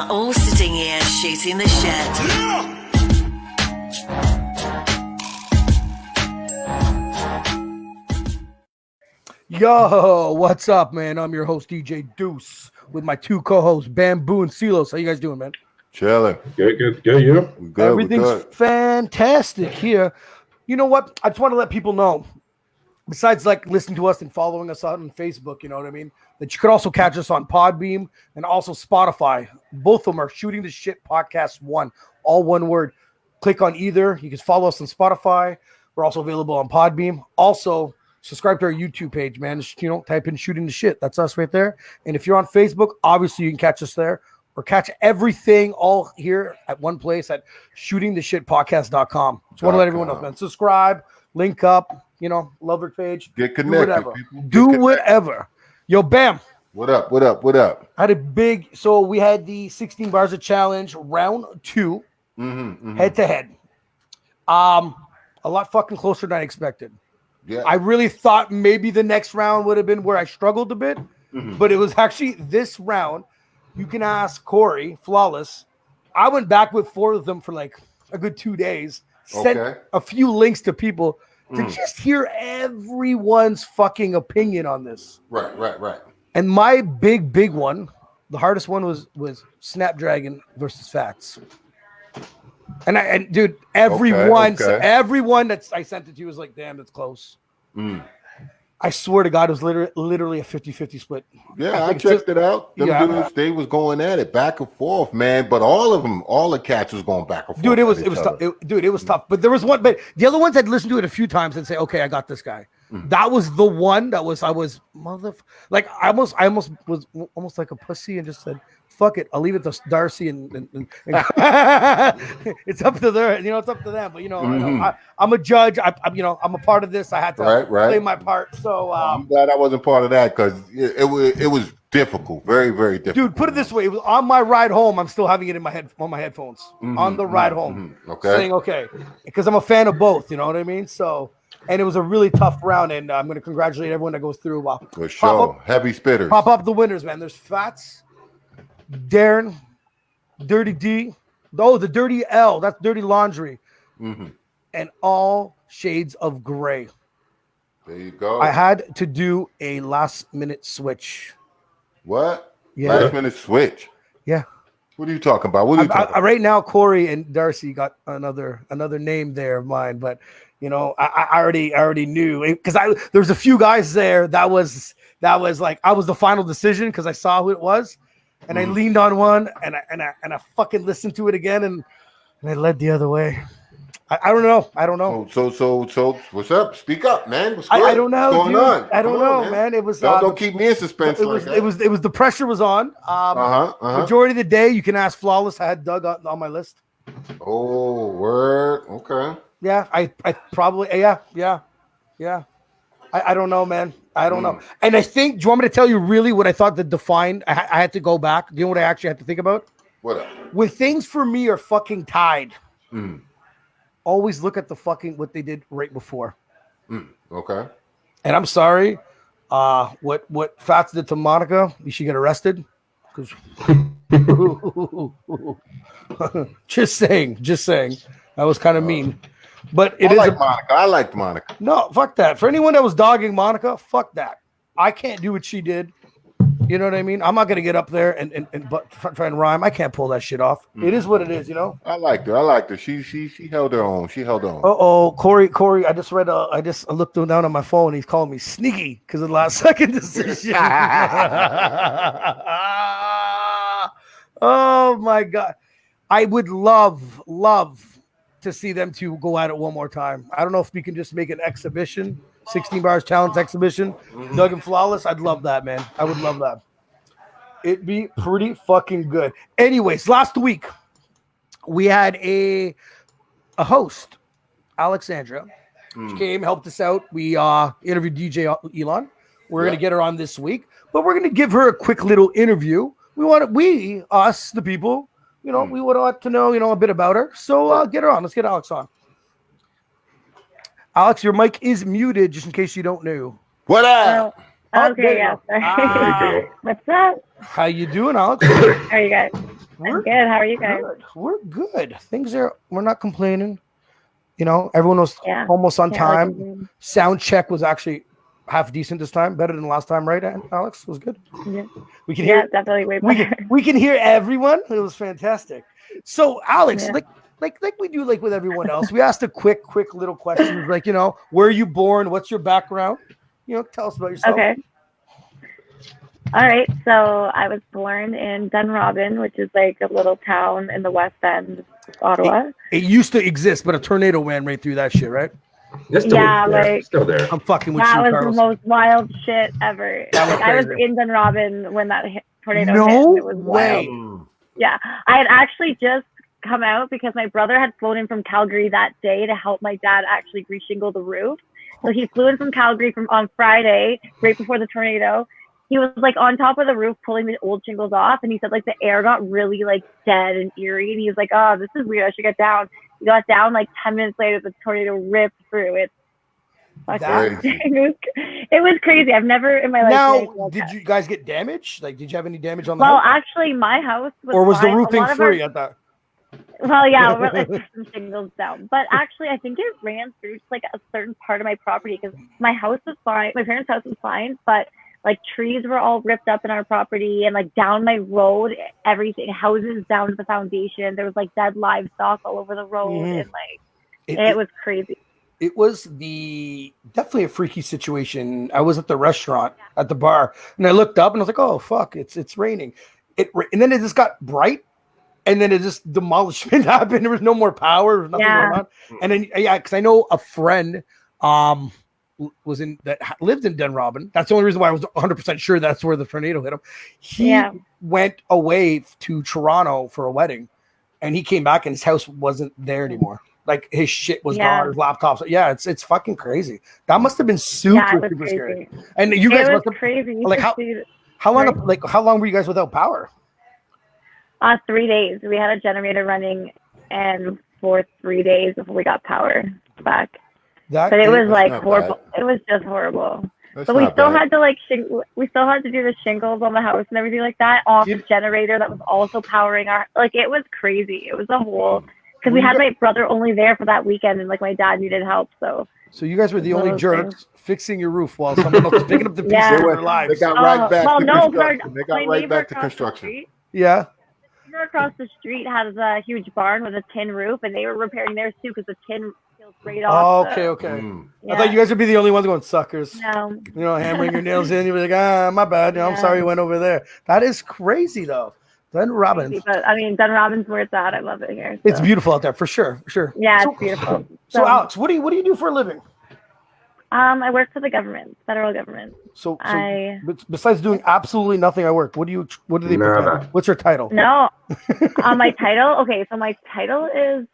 all sitting here shooting the shit. Yo, what's up, man? I'm your host, DJ Duss, with my two co-hosts, Bamboo and Silos. How you guys doing, man? Chilling. Good, yeah. We good. Everything's fantastic here. You know what? I just want to let people know, besides like listening to us and following us on Facebook, you know what I mean, that you could also catch us on Podbeam and also Spotify. Both of them are Shooting the Shit Podcast 1, all one word. Click on either. You can follow us on Spotify. We're also available on Podbeam. Also, subscribe to our YouTube page, man. Just, type in Shooting the Shit. That's us right there. And if you're on Facebook, obviously you can catch us there or catch everything all here at one place at shootingtheshitpodcast.com. Just want to let everyone know, man. Subscribe, link up, love our page. Get connected. Do whatever. Yo, Bam. What up? I had a big, so we had the 16 Bars of Challenge round 2 head to head. A lot fucking closer than I expected. Yeah. I really thought maybe the next round would have been where I struggled a bit, but it was actually this round. You can ask Corey, Flawless. I went back with 4 of them for like a good 2 days, sent a few links to people to just hear everyone's fucking opinion on this. Right. And my big one, the hardest one was Snapdragon versus Fats. And dude, everyone that I sent it to was like, damn, that's close. I swear to God, it was literally a 50-50 split. Yeah, I checked it out. Them dudes, they was going at it back and forth, man. But all the cats was going back and forth. Dude, it was tough. It was tough. But there was one, but the other ones I'd listened to it a few times and say, okay, I got this guy. That was the one that was I almost was almost like a pussy and just said, fuck it, I'll leave it to Darcy and it's up to their, it's up to them. But I'm a judge. I'm a part of this. I had to play my part. So I'm glad I wasn't part of that because it was difficult, very, very difficult. Dude, put it this way: it was on my ride home. I'm still having it in my head on my headphones on the ride home. Saying okay, because I'm a fan of both. You know what I mean? So. And it was a really tough round, and I'm going to congratulate everyone that goes through. For sure. Heavy spitters. Pop up the winners, man. There's Fats, Darren, Dirty D. Oh, the Dirty L. That's Dirty Laundry. And all shades of gray. There you go. I had to do a last-minute switch. What? Yeah. Last-minute switch? Yeah. What are you talking about? Right now, Corey and Darcy got another name there of mine, but... I already knew because there was a few guys there that was like I was the final decision because I saw who it was, and I leaned on one and I fucking listened to it again and I led the other way. I don't know. So what's up? Speak up, man. What's good? I don't know. What's going on? I don't know, man. It was don't keep me in suspense. It was the pressure was on. Majority of the day, you can ask Flawless. I had Doug on my list. Oh, word. Okay. Yeah, I probably yeah. I don't know, man. I don't know. And I think, do you want me to tell you really what I thought that defined? I had to go back. Do you know what I actually had to think about? What up? When things for me are fucking tied, always look at the fucking what they did right before. Okay. And I'm sorry, what Fats did to Monica, you should get arrested. Because just saying, that was kind of mean. But I liked Monica. No, fuck that. For anyone that was dogging Monica, fuck that. I can't do what she did. You know what I mean? I'm not gonna get up there and try and rhyme. I can't pull that shit off. It is what it is, I liked her. She held her own. Corey. I just read. I looked down on my phone. He's calling me sneaky because of the last second decision. Oh my god! I would love to see them two go at it one more time. I don't know if we can just make an exhibition, 16 Bars Challenge exhibition, Doug and Flawless. I'd love that, man. I would love that. It'd be pretty fucking good. Anyways, last week we had a host, Alexandra. She came, helped us out. We interviewed DJ Elon. We're going to get her on this week, but we're going to give her a quick little interview. Us, the people, we would like to know, a bit about her. So get her on. Let's get Alex on. Alex, your mic is muted, just in case you don't know. What up? Okay, yeah. What's up? How you doing, Alex? How are you guys? We're good. How are you guys? good. We're good. We're not complaining. You know, everyone was almost on time. Sound check was actually half decent this time, better than last time, right? Alex was good. Yeah, we can hear definitely way better. We can hear everyone. It was fantastic. So, Alex, like we do like with everyone else, we asked a quick little questions, like, you know, where are you born? What's your background? You know, tell us about yourself. Okay. All right, so I was born in Dunrobin, which is like a little town in the West End of Ottawa. It used to exist, but a tornado ran right through that shit, right? It's still there. Still there. I'm fucking with you, That was Carlos. the most wild shit ever. I was in Dunrobin when that tornado hit. And it was wild. Yeah, I had actually just come out because my brother had flown in from Calgary that day to help my dad actually reshingle the roof. So he flew in from Calgary on Friday, right before the tornado. He was like on top of the roof pulling the old shingles off, and he said like the air got really like dead and eerie, and he was like, "Oh, this is weird. I should get down." He got down. Like 10 minutes later, the tornado ripped through it. It was crazy. I've never in my life. Now, did you guys get damaged? Like, did you have any damage on the house? Well, actually, my house was or was fine. the roofing free at that? Well, yeah, we're like some shingles down. But actually, I think it ran through just like a certain part of my property because my house was fine. My parents' house was fine, but like trees were all ripped up in our property, and like down my road, everything, houses down to the foundation. There was like dead livestock all over the road, and like it was crazy. It was definitely a freaky situation. I was at the restaurant at the bar, and I looked up and I was like, "Oh fuck, it's raining." And then it just got bright, and then it just demolishment happened. There was no more power. There was nothing going on. And then because I know a friend lived in Dunrobin. That's the only reason why I was 100% sure that's where the tornado hit him. He went away to Toronto for a wedding, and he came back and his house wasn't there anymore. Like his shit was gone, his laptops. Yeah, it's fucking crazy. That must have been super scary. And you guys must have crazy. Like how long were you guys without power? 3 days. We had a generator running, and for 3 days before we got power back. But it was like horrible. Bad. It was just horrible. But we still had to we still had to do the shingles on the house and everything like that off the generator that was also powering our. Like it was crazy. It was a whole because we had my brother only there for that weekend, and like my dad needed help. So you guys were the only jerks fixing your roof while someone else was picking up the pieces of their lives. They got right back. They got right back to construction. Yeah. The neighbor across the street has a huge barn with a tin roof, and they were repairing theirs too because the tin. Right off okay. I thought you guys would be the only ones going suckers. No. You know, hammering your nails in. You'd be like, my bad. You know, I'm sorry you went over there. That is crazy, though. Dunrobin. But I mean, Dunrobin's where it's at. I love it here. So. It's beautiful out there, for sure. Yeah, it's beautiful. So, Alex, what do you do for a living? I work for the government, federal government. So besides doing absolutely nothing at work, what do they put? What's your title? No, my title. Okay, so my title is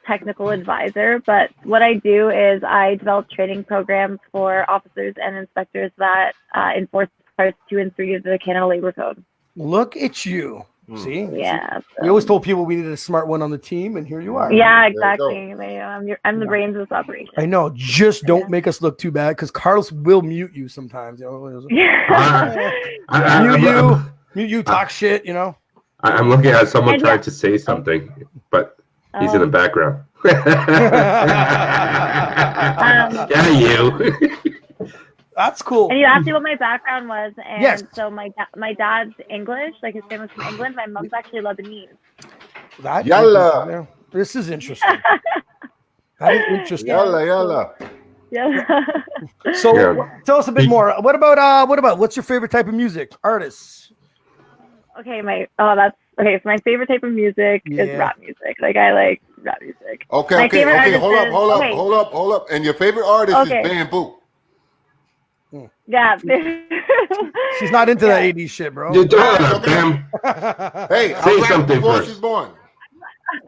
technical advisor, but what I do is I develop training programs for officers and inspectors that enforce parts 2 and 3 of the Canada Labor Code. Look at you. See? Yeah. We always told people we needed a smart one on the team, and here you are. Yeah, exactly. I'm the brains of this operation. I know. Just don't make us look too bad, because Carlos will mute you sometimes. You know? Mute you, talk shit, you know? I'm looking at someone trying to say something, but he's in the background. Yeah, you. That's cool. And you asked me what my background was, and so my dad's English, like his family's from England. My mom's actually Lebanese. Yalla. This is interesting. That is interesting. Yalla. Yeah. So tell us a bit more. What about what's your favorite type of music? Artists. Okay, so my favorite type of music is rap music. Like I like rap music. Okay. Hold up. And your favorite artist is Bamboo. Yeah. She's not into that 80s shit, bro. You're doing it, Bam. Hey, say something before first. She's born.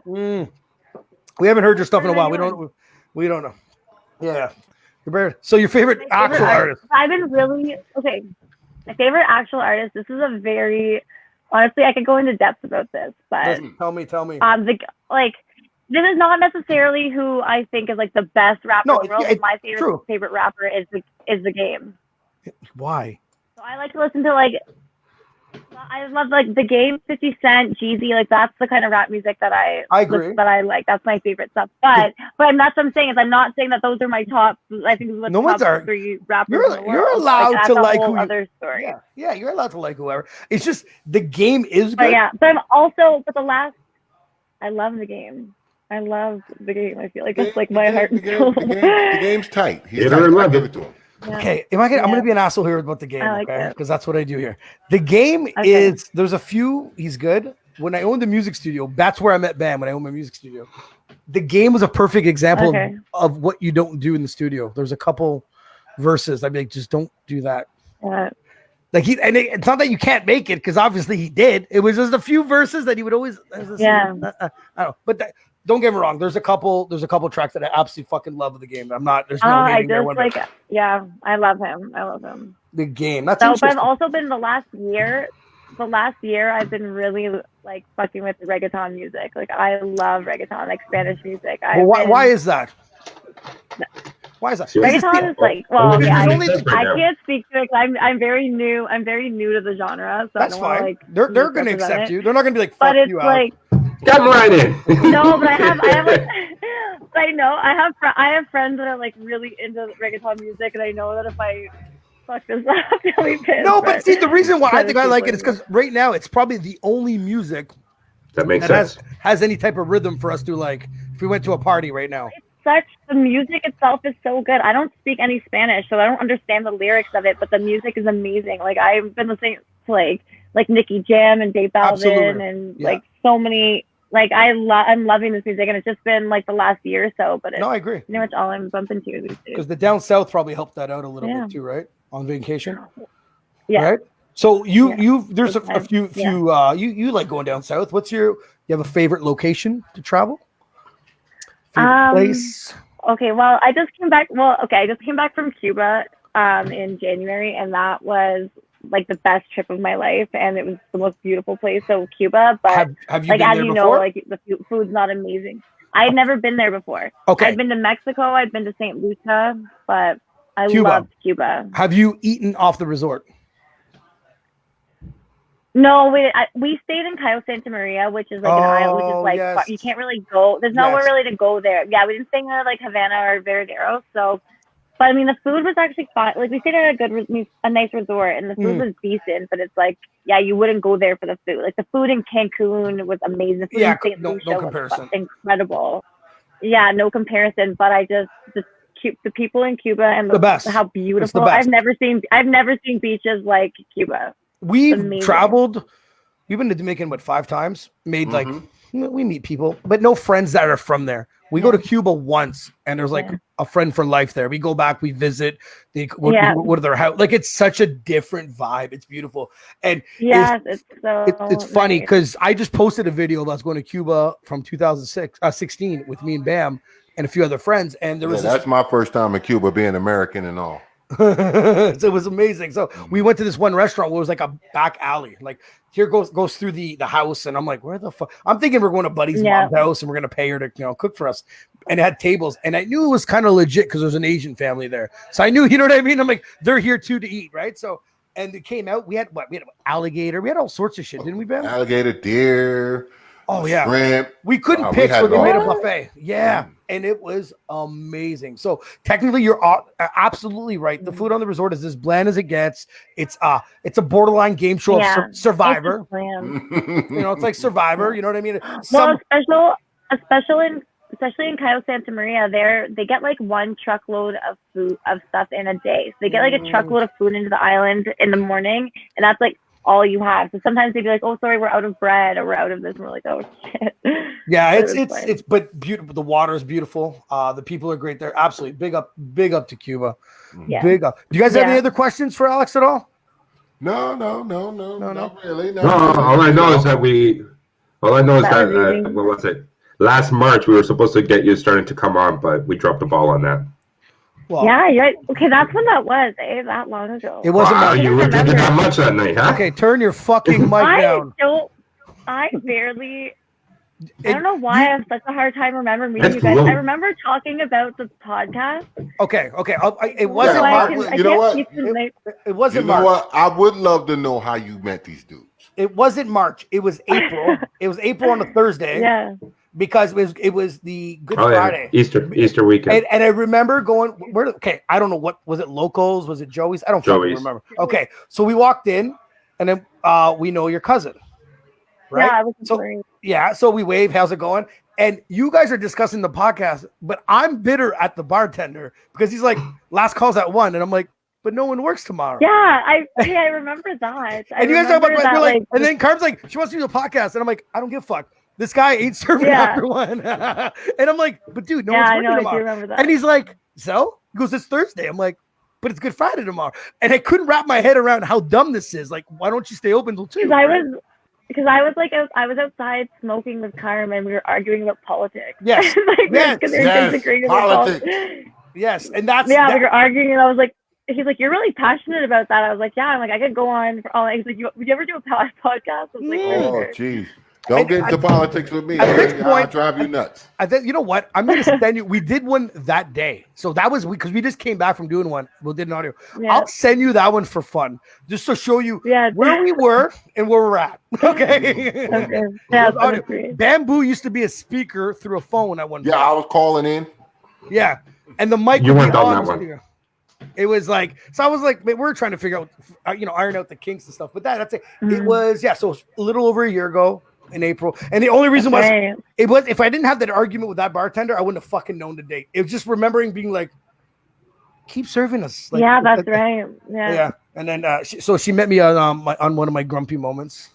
We haven't heard your stuff in a while. We don't know. Yeah. So your favorite actual artist? I've been really my favorite actual artist. This is a very honestly, I could go into depth about this, but tell me. This is not necessarily who I think is like the best rapper in the world. My favorite rapper is the Game. Why? So I like to listen to I love like the Game, 50 Cent, Jeezy, like that's the kind of rap music that I agree. That I like. That's my favorite stuff. But that's what I'm saying is I'm not saying that those are my top. I think what the top 3 rappers in the world. You're allowed to like who other story. Yeah, you're allowed to like whoever. It's just the Game is good. But yeah, but I'm also I love the Game. I love the Game. I feel like it's like my heart and soul. The Game's tight. He's tight. I give it to him. Yeah. Okay, I'm gonna be an asshole here about the Game, like okay? Because that's what I do here. The Game is there's a few. He's good. When I owned the music studio, that's where I met Bam. When I owned my music studio, the Game was a perfect example of what you don't do in the studio. There's a couple verses. I'd be like, just don't do that. Like it's not that you can't make it because obviously he did. It was just a few verses that he would always. I don't know, but don't get me wrong. There's a couple tracks that I absolutely fucking love of the Game. I'm not. There's no hating there. I love him. I love him. The Game. That's but I've also been the last year I've been really like fucking with reggaeton music. Like I love reggaeton, like Spanish music. Why is that? Why is that? Reggaeton is like, I can't speak to it. I'm very new. I'm very new to the genre, so that's fine. Like, they're going to accept you. They're not going to be like, fuck but it's you like, out. Come right in. No, but I have like, I know I have friends that are like really into reggaeton music, and I know that if I fuck this up, they'll be pissed. No, but see, the reason why I think I like it is because right now it's probably the only music that makes sense. Has any type of rhythm for us to like. If we went to a party right now. The music itself is so good. I don't speak any Spanish, so I don't understand the lyrics of it, but the music is amazing. Like I've been listening to like Nicky Jam and Dave Balvin and like so many. Like I'm loving this music, and it's just been like the last year or so. But I agree. Pretty much all I'm bumping to these days. Because the down south probably helped that out a little bit too, right? On vacation. Yeah. Right. So there's a few you like going down south. You have a favorite location to travel? Place? Okay, well, I just came back from Cuba in January, and that was like the best trip of my life, and it was the most beautiful place. So Cuba, but have you like been as there you before? know, like the food's not amazing. I'd never been there before. Okay, I'd been to Mexico, I'd been to St. Lucia, but I loved Cuba. Have you eaten off the resort? No, we stayed in Cayo Santa Maria, which is like an island, which is like you can't really go. There's nowhere really to go there. Yeah, we didn't stay near like Havana or Veradero. So, but I mean, the food was actually fine. Like we stayed at a nice resort, and the food was decent. But it's like, you wouldn't go there for the food. Like the food in Cancun was amazing. The food in St. Lucia no comparison. Was incredible. Yeah, no comparison. But the people in Cuba and the best. How beautiful. I've never seen beaches like Cuba. We've traveled. We've been to Dominican 5 times. Made like we meet people, but no friends that are from there. We go to Cuba once, and there's like a friend for life there. We go back, we visit. They go to their house. Like it's such a different vibe. It's beautiful, and it's funny because I just posted a video that I was going to Cuba from 2016 with me and Bam and a few other friends, and there was that's my first time in Cuba, being American and all. So it was amazing. So we went to this one restaurant where it was like a back alley. Like here goes through the house, and I'm like, where the fuck? I'm thinking we're going to Buddy's mom's house, and we're gonna pay her to cook for us. And it had tables, and I knew it was kind of legit because there's an Asian family there. So I knew, you know what I mean? I'm like, they're here too to eat, right? So and it came out. We had alligator. We had all sorts of shit, didn't we, Ben? Alligator, deer. Oh yeah, shrimp. We couldn't pick, so they made a buffet. Yeah, and it was amazing. So technically, you're absolutely right. The food on the resort is as bland as it gets. It's a borderline game show of Survivor. It's like Survivor. You know what I mean? Especially in Cayo Santa Maria, they get like one truckload of stuff in a day. So they get like a truckload of food into the island in the morning, and that's like all you have. So sometimes they'd be like, oh, sorry, we're out of bread or we're out of this. And we're like, oh shit. Yeah, it's but beautiful. The water is beautiful. The people are great there. Absolutely. Big up to Cuba. Yeah. Big up. Do you guys have any other questions for Alex at all? No, not really. No, all I know is that what was it? Last March we were supposed to get you starting to come on, but we dropped the ball on that. Well, yeah. Okay, that's when that was. That long ago. It wasn't. Wow, you were drinking that much that night, huh? Okay, turn your fucking mic down. I don't know why I have such a hard time remembering meeting you guys. I remember talking about the podcast. Okay. It wasn't. You know what? It wasn't. You know what? I would love to know how you met these dudes. It wasn't March. It was April. It was April on a Thursday. Yeah. Because it was the Good Friday. Yeah. Easter weekend. And I remember going, I don't know what, was it Locals? Was it Joey's? I don't fucking remember. Okay. So we walked in and then we know your cousin. Right? Yeah, I was so we wave, how's it going? And you guys are discussing the podcast, but I'm bitter at the bartender because he's like, last call's at 1. And I'm like, but no one works tomorrow. Yeah, I remember that. And you guys talk about that, and then Carm's like, she wants to do a podcast. And I'm like, I don't give a fuck. This guy ain't serving after 1. And I'm like, but dude, no one's working tomorrow. I do remember that. And he's like, so? He goes, it's Thursday. I'm like, but it's Good Friday tomorrow. And I couldn't wrap my head around how dumb this is. Like, why don't you stay open till 2? Because I was outside smoking with Carm and we were arguing about politics. Yes. Politics. Yes. And that's we were arguing and I was like, he's like, you're really passionate about that. I was like, yeah. I'm like, I could go on for all night. He's like, would you ever do a podcast? I was like, oh, jeez. Don't get into politics with me. I'll drive you nuts. I think, you know what? I'm going to send you. We did one that day. So that was because we just came back from doing one. We did an audio. Yeah. I'll send you that one for fun, just to show you where we were and where we're at. Okay. Okay. Yeah, Bamboo used to be a speaker through a phone at one point. Yeah, I was calling in. Yeah. And the mic you would weren't be on on that one. It was like, so I was like, man, we're trying to figure out, iron out the kinks and stuff. But that's it. It was, so it was a little over a year ago. In April, and the only reason was if I didn't have that argument with that bartender, I wouldn't have fucking known the date. It was just remembering being like, keep serving us. Like, yeah, that's right. Yeah. And then she met me on one of my grumpy moments.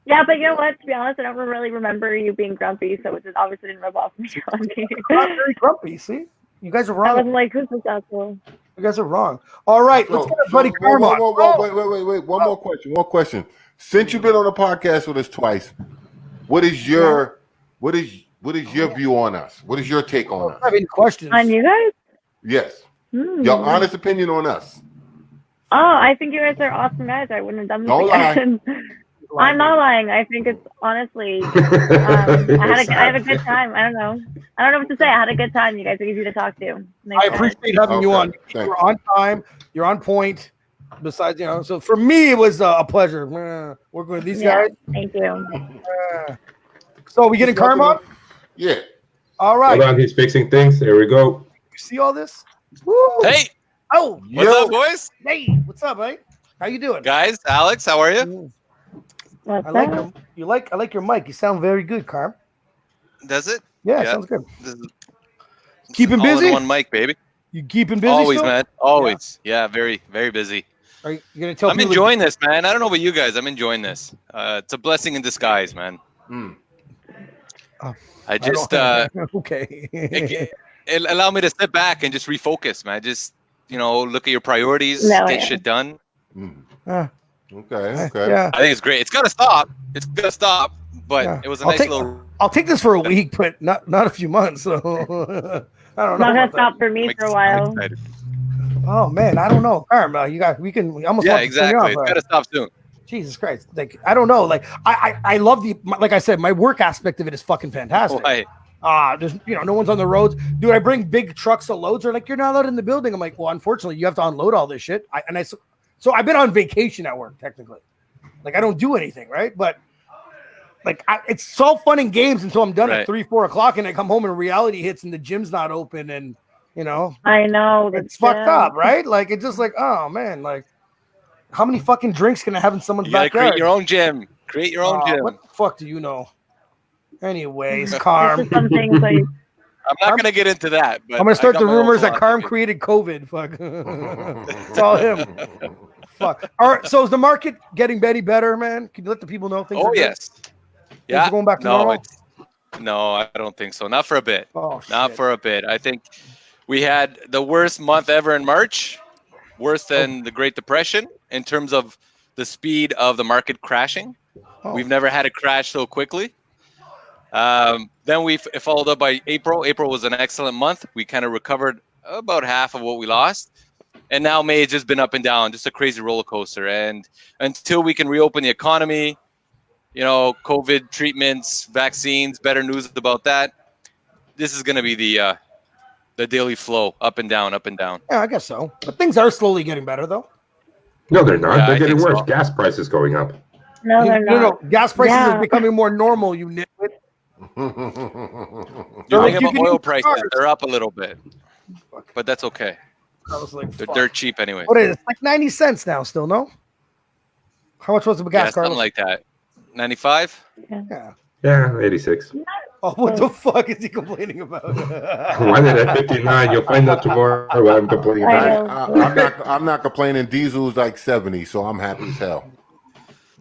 Yeah, but you know what? To be honest, I don't really remember you being grumpy, so it just obviously didn't rub off on me. I'm not very grumpy. See, you guys are wrong. I wasn't like, who's this asshole? You guys are wrong. All right, let's get our buddy Carm on. Wait. One more question. Since you've been on the podcast with us twice, what is your view on us? What is your take on us? I have any questions on you guys? Yes. Your honest opinion on us. Oh, I think you guys are awesome guys. I wouldn't have done this again. I'm not lying. I think it's honestly. I had a good time. I don't know what to say. I had a good time. You guys are easy to talk to. I appreciate having you on. You're on time. You're on point. Besides, so for me, it was a pleasure working with these guys. Thank you. So are we getting Carm on? Yeah. All right. Hold on, he's fixing things. There we go. You see all this? Woo. Hey. Oh. What's up, boys? Hey. What's up, mate? How you doing? Guys, Alex, how are you? I like them. I like your mic. You sound very good, Carm. Does it? Yeah, sounds good. Keeping busy? All in one mic, baby. You keeping busy? Always, still? Man. Always. Yeah, very, very busy. Are you gonna tell I'm enjoying this, man. I don't know about you guys. I'm enjoying this. It's a blessing in disguise, man. I just okay. it allowed me to step back and just refocus, man. Just look at your priorities, get shit done. Okay. Yeah. I think it's great. It's gotta stop. But it was a nice little. I'll take this for a week, but not a few months. So I don't know. Not gonna stop for me for a while. Oh man, I don't know. Carm, we almost exactly. It's gotta stop soon. Jesus Christ. Like, I don't know. Like, I love like I said, my work aspect of it is fucking fantastic. There's, no one's on the roads. Dude, I bring big trucks of loads. They're like, you're not allowed in the building. I'm like, well, unfortunately, you have to unload all this shit. So I've been on vacation at work, technically. Like, I don't do anything, right? But like, it's all fun and games until I'm done at 3-4 o'clock, and I come home and reality hits, and the gym's not open, and I know it's fucked up, right? Like, it's just like, oh man, like, how many fucking drinks can I have in someone's backyard? You gotta create your own gym. Create your own gym. What the fuck do you know? Anyways, Carm. Some things like, I'm not gonna get into that. But I'm gonna start the rumors that Carm created COVID. Fuck. It's all him. Fuck. All right. So is the market getting any better, man? Can you let the people know things? Oh yes. Yeah. Things are going back to normal? No, I don't think so. Not for a bit. Oh, not for a bit. I think we had the worst month ever in March, worse than the Great Depression in terms of the speed of the market crashing. We've never had a crash so quickly. Then we followed up by April. April was an excellent month. We kind of recovered about half of what we lost. And now May has just been up and down, just a crazy roller coaster. And until we can reopen the economy, COVID treatments, vaccines, better news about that, this is going to be the daily flow, up and down, up and down. Yeah, I guess so. But things are slowly getting better, though. No, they're not. Yeah, they're getting worse. So. Gas prices going up. No, they're not. Gas prices are becoming more normal. You nitwit. You think about oil prices? They're up a little bit, but that's okay. I was like, they're dirt cheap anyway. What is it? Like 90 cents now, still, no? How much was the gas, Carlos? Something like that. 95? Yeah, 86. Oh, what the fuck is he complaining about? Why did I 59? You'll find out tomorrow what I'm complaining about. I'm not complaining. Diesel's like 70, so I'm happy as hell.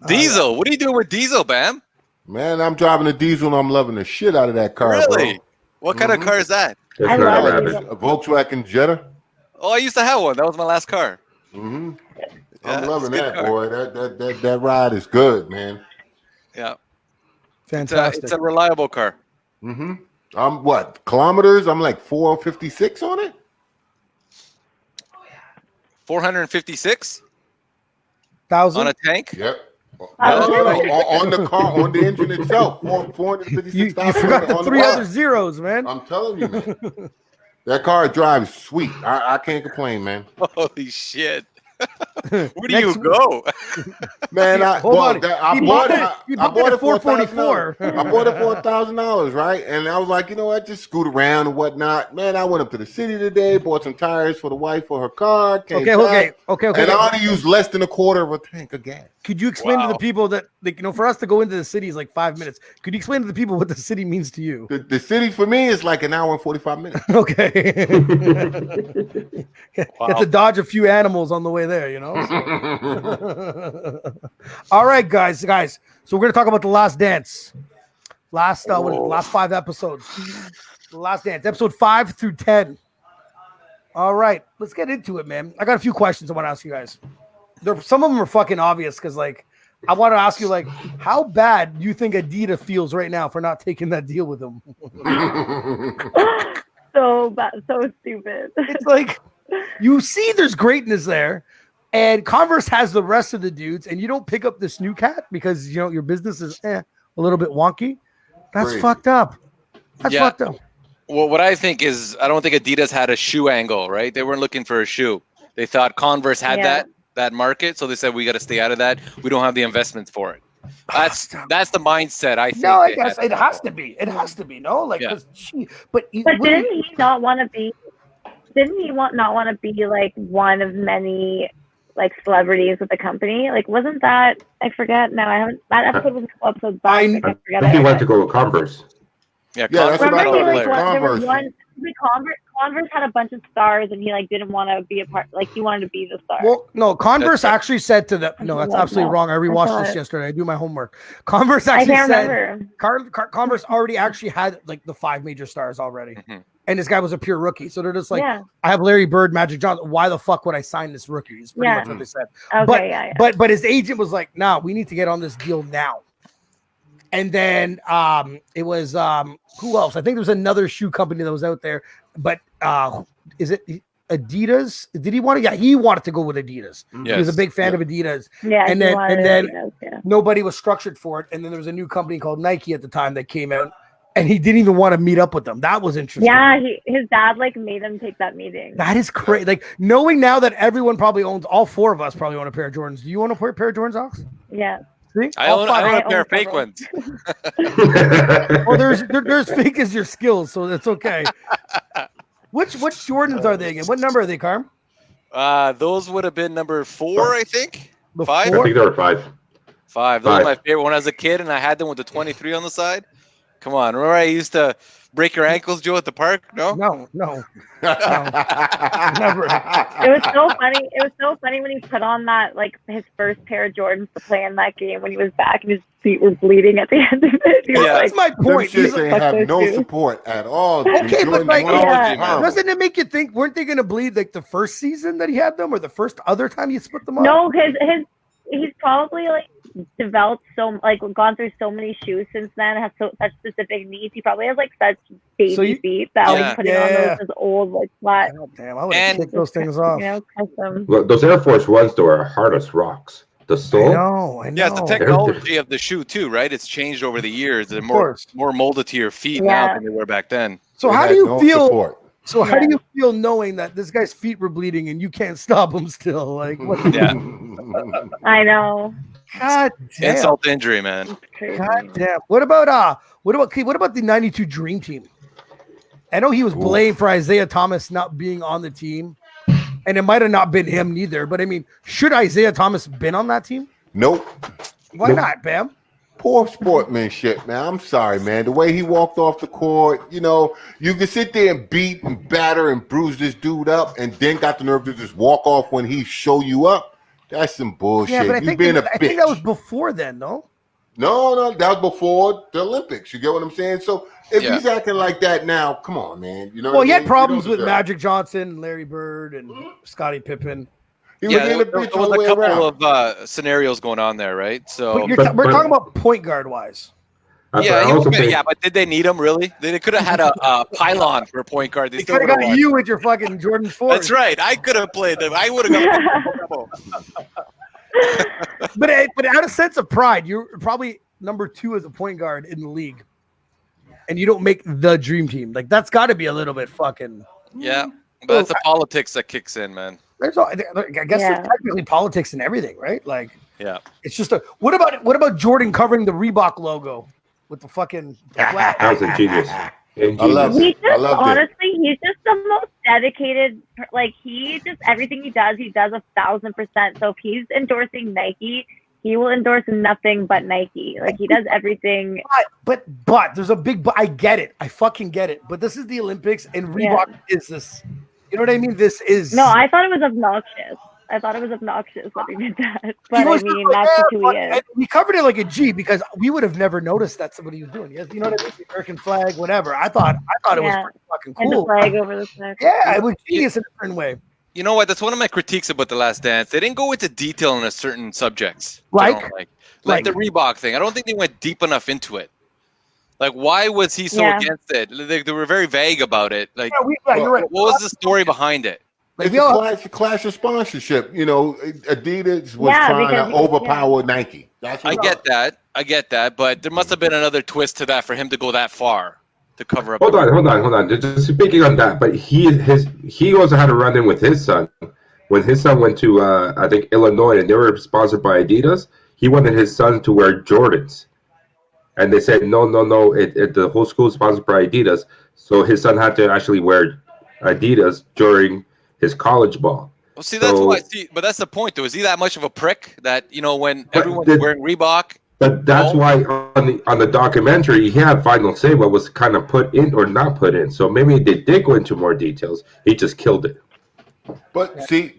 Diesel? What are you doing with diesel, Bam? Man, I'm driving a diesel and I'm loving the shit out of that car. Really? Bro. What kind of car is that? I love it. A Volkswagen Jetta. Oh, I used to have one. That was my last car. Mm-hmm. I'm loving that, boy. That ride is good, man. Yeah. Fantastic. It's a reliable car. Mm-hmm. I'm what? Kilometers? I'm like 456 on it. 456? 1,000 on a tank? Yep. On the car, on the engine itself. 456,000. You forgot the three other zeros, man. I'm telling you, man. That car drives sweet. I can't complain, man. Holy shit. Where do you go? Man, I bought it for $444. I bought it for $1,000, right? And I was like, you know what? Just scoot around and whatnot. Man, I went up to the city today, bought some tires for the wife for her car. Okay. And I only used less than a quarter of a tank of gas. Could you explain to the people that, like, for us to go into the city is like 5 minutes? Could you explain to the people what the city means to you? The city for me is like an hour and 45 minutes. Okay. You have to dodge a few animals on the way there, All right, guys. So we're gonna talk about The Last Dance. Last 5 episodes. The Last Dance, episode 5 through 10. All right, let's get into it, man. I got a few questions I want to ask you guys. Some of them are fucking obvious because, like, I want to ask you, like, how bad do you think Adidas feels right now for not taking that deal with them? So bad, so stupid. It's like, you see there's greatness there, and Converse has the rest of the dudes, and you don't pick up this new cat because, your business is a little bit wonky. That's Crazy. fucked up. That's fucked up. Well, what I think is, I don't think Adidas had a shoe angle, right? They weren't looking for a shoe. They thought Converse had that market, so they said, we got to stay out of that. We don't have the investments for it. That's the mindset, I think. No, I guess it has to be. It has to be. No, like, but didn't he not want to be? Didn't he not want to be like one of many like celebrities with the company? Like, wasn't that? I forget now. I haven't. That episode was a couple episodes back. I forget. I think he wanted to go with Converse. Yeah, that's what I Converse. Converse had a bunch of stars, and he didn't want to be a part. Like, he wanted to be the star. Well, no, Converse actually said to them. No, that's absolutely wrong. I rewatched this yesterday. I do my homework. Converse actually said. Converse already actually had like the 5 major stars already, and this guy was a pure rookie. So they're just like, I have Larry Bird, Magic Johnson. Why the fuck would I sign this rookie? Is pretty much what they said. Okay, but his agent was like, "Nah, we need to get on this deal now." And then it was who else? I think there was another shoe company that was out there, but is it Adidas? Did he want to? Yeah, he wanted to go with Adidas. Yes. He was a big fan of Adidas. Yeah, and then Adidas, nobody was structured for it. And then there was a new company called Nike at the time that came out, and he didn't even want to meet up with them. That was interesting. Yeah, his dad made him take that meeting. That is crazy. Like, knowing now that everyone probably owns, all 4 of us probably own a pair of Jordans. Do you own a pair of Jordans, Ox? Yeah. I own a pair of fake ones. Well, there's fake as your skills, so that's okay. Which Jordans are they again? What number are they, Carm? Those would have been number 4, I think. 5? I think they were 5. 5. Those were my favorite when I was a kid, and I had them with the 23 on the side. Come on, remember I used to break your ankles, Joe, at the park? No. Never. It was so funny. It was so funny when he put on that his first pair of Jordans to play in that game when he was back and his feet were bleeding at the end of it. That's my point. They have no support at all. Okay, but doesn't it make you think? Weren't they going to bleed the first season that he had them, or the first other time you split them up? No, he's probably developed gone through so many shoes since then, has such specific needs. He probably has such baby feet that putting on those old flat. Oh, damn, I would have kicked those things off. Custom. Look, those Air Force Ones though are hard as rocks. The sole. I know. Yeah, it's the technology of the shoe too, right? It's changed over the years. They're more molded to your feet now than they were back then. So how do you feel? Support. So how do you feel knowing that this guy's feet were bleeding and you can't stop him still? What? I know. God damn. Insult to injury, man. God damn. What about the 92 Dream Team? I know he was blamed for Isaiah Thomas not being on the team, and it might have not been him neither. But I mean, should Isaiah Thomas been on that team? Nope. Why not, Bam? Poor sportsmanship, man. I'm sorry, man. The way he walked off the court, you know, you can sit there and beat and batter and bruise this dude up, and then got the nerve to just walk off when he show you up. That's some bullshit. Yeah, but I think that was before then, no? No, that was before the Olympics. You get what I'm saying? So if he's acting like that now, come on, man. You know. Well, he had problems with Magic Johnson, Larry Bird, and Scottie Pippen. There was a couple of scenarios going on there, right? So we're talking about point guard wise. But did they need him really? They could have had a pylon for a point guard. They could have got you with your fucking Jordan 4. That's right. I could have played them. I would have got. But out of sense of pride, you're probably number 2 as a point guard in the league, and you don't make the dream team. Like that's got to be a little bit fucking. Yeah, but that's the politics that kicks in, man. I guess there's technically politics in everything, right? Like, it's just what about Jordan covering the Reebok logo with the fucking flag? That was a genius. He's just the most dedicated. Like he just everything he does 1,000%. So if he's endorsing Nike, he will endorse nothing but Nike. Like he does everything. But there's a big but. I get it. I fucking get it. But this is the Olympics, and Reebok is this. You know what I mean? This is. No, I thought it was obnoxious. That he did that. But I mean, that's who he is. We covered it like a G because we would have never noticed that's what he was doing. Yes, you know what I mean? The American flag, whatever. I thought it was pretty fucking cool. And the flag over the flag. Yeah, it was genius in a different way. You know what? That's one of my critiques about The Last Dance. They didn't go into detail on a certain subjects. Like the Reebok thing. I don't think they went deep enough into it. Like, why was he so against it? They were very vague about it. Like, you're right. What was the story behind it? Like it's a clash of sponsorship. You know, Adidas was trying to overpower Nike. I get that. But there must have been another twist to that for him to go that far to cover up. Hold on. Just speaking on that, but he also had a run in with his son. When his son went to, I think, Illinois, and they were sponsored by Adidas, he wanted his son to wear Jordans. And they said, no, the whole school is sponsored by Adidas. So his son had to actually wear Adidas during his college ball. Well, see, that's why. But that's the point, though. Is he that much of a prick that, you know, when everyone's wearing Reebok? But that's why on the documentary, he had final say what was kind of put in or not put in. So maybe they did go into more details. He just killed it. But the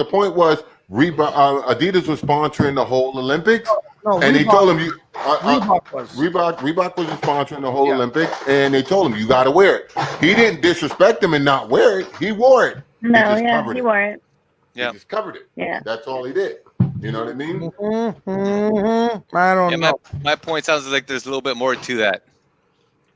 point was Reebok, Adidas was sponsoring the whole Olympics. No, and they told him Reebok was sponsoring the whole Olympics, and they told him you got to wear it. He didn't disrespect him and not wear it. He wore it. No, he wore it. Yeah, he just covered it. Yeah, that's all he did. You know what I mean? Mm-hmm. I don't know. My point sounds like there's a little bit more to that.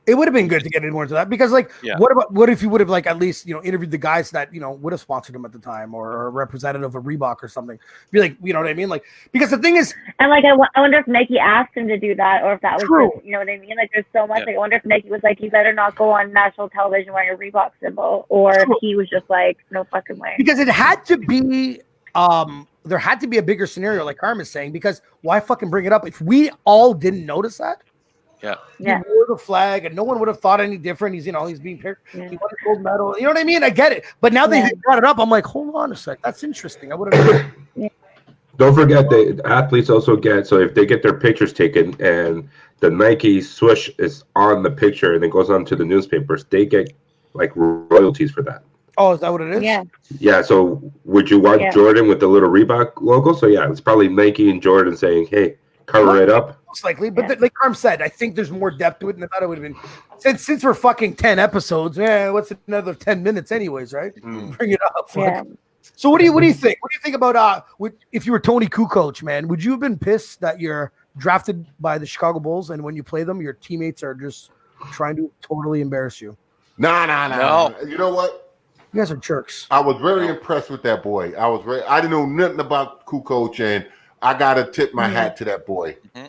It would have been good to get more into that because, what if you would have at least interviewed the guys that would have sponsored him at the time or a representative of Reebok or something? Be like, you know what I mean? Like, because the thing is, and I wonder if Nike asked him to do that or if that was just, you know what I mean? Like, there's so much. Like, I wonder if Nike was like, you better not go on national television wearing a Reebok symbol, or if he was just like, no fucking way. Because it had to be, there had to be a bigger scenario, like Carm is saying. Because why fucking bring it up if we all didn't notice that? Yeah. He wore the flag, and no one would have thought any different. He's being picked. He won a gold medal. You know what I mean? I get it. But now they brought it up, I'm like, hold on a sec. That's interesting. I would have. Don't forget the athletes also get, so if they get their pictures taken and the Nike swoosh is on the picture and it goes on to the newspapers, they get like royalties for that. Oh, is that what it is? Yeah. Yeah. So would you want Jordan with the little Reebok logo? So yeah, it's probably Nike and Jordan saying, "Hey, cover it up." Most likely, but like Carm said, I think there's more depth to it, and I thought it would have been since we're fucking 10 episodes. What's another 10 minutes, anyways, right? Bring it up. Yeah. So what do you think? What do you think about if you were Tony Kukoc, man? Would you have been pissed that you're drafted by the Chicago Bulls and when you play them, your teammates are just trying to totally embarrass you? No. You know what? You guys are jerks. I was very impressed with that boy. I didn't know nothing about Kukoc, and I gotta tip my hat to that boy. Mm-hmm.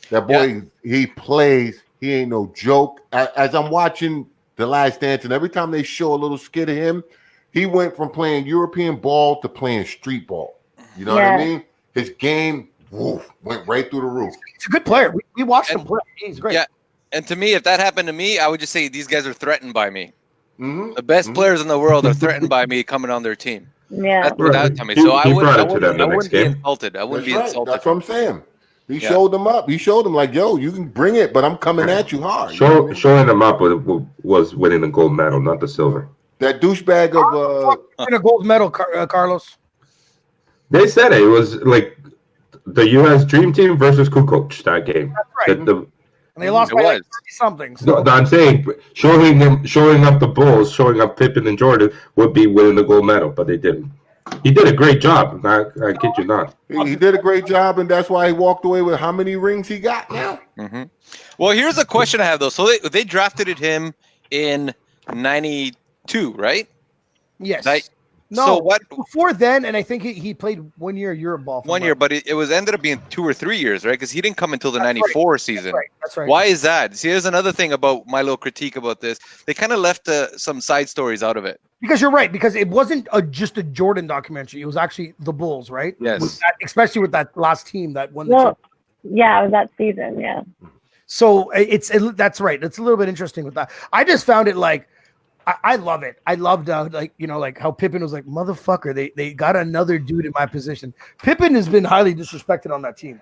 That boy, he plays. He ain't no joke. As I'm watching The Last Dance, and every time they show a little skit of him, he went from playing European ball to playing street ball. You know what I mean? his game went right through the roof. He's a good player. We watched him play. He's great. Yeah, and to me, if that happened to me, I would just say these guys are threatened by me. The best players in the world are threatened by me coming on their team. Yeah, that's what that to me. So I wouldn't be insulted. I wouldn't be insulted. That's what I'm saying. He showed them up. He showed them like, yo, you can bring it, but I'm coming at you hard. Showing them up was winning the gold medal, not the silver. That douchebag of a gold medal, Carlos. They said it was like the U.S. Dream Team versus Kukoc that game. That's right. And they lost by like 30 something. So. No, I'm saying showing up the Bulls, showing up Pippen and Jordan would be winning the gold medal, but they didn't. He did a great job. I kid you not. He did a great job, and that's why he walked away with how many rings he got now. Well, here's a question I have though. So they drafted him in '92, right? Yes. No, so what before then, and I think he played 1 year Europe ball. 1 year, but it was ended up being 2 or 3 years, right? Because he didn't come until the '94 season. That's right. Why is that? See, there's another thing about my little critique about this. They kind of left some side stories out of it. Because you're right. Because it wasn't just a Jordan documentary. It was actually the Bulls, right? Yes. Especially with that last team that won. Yeah, it was that season. Yeah. So that's right. It's a little bit interesting with that. I just found it like. I love it. I loved like how Pippen was like, motherfucker, they got another dude in my position. Pippen has been highly disrespected on that team.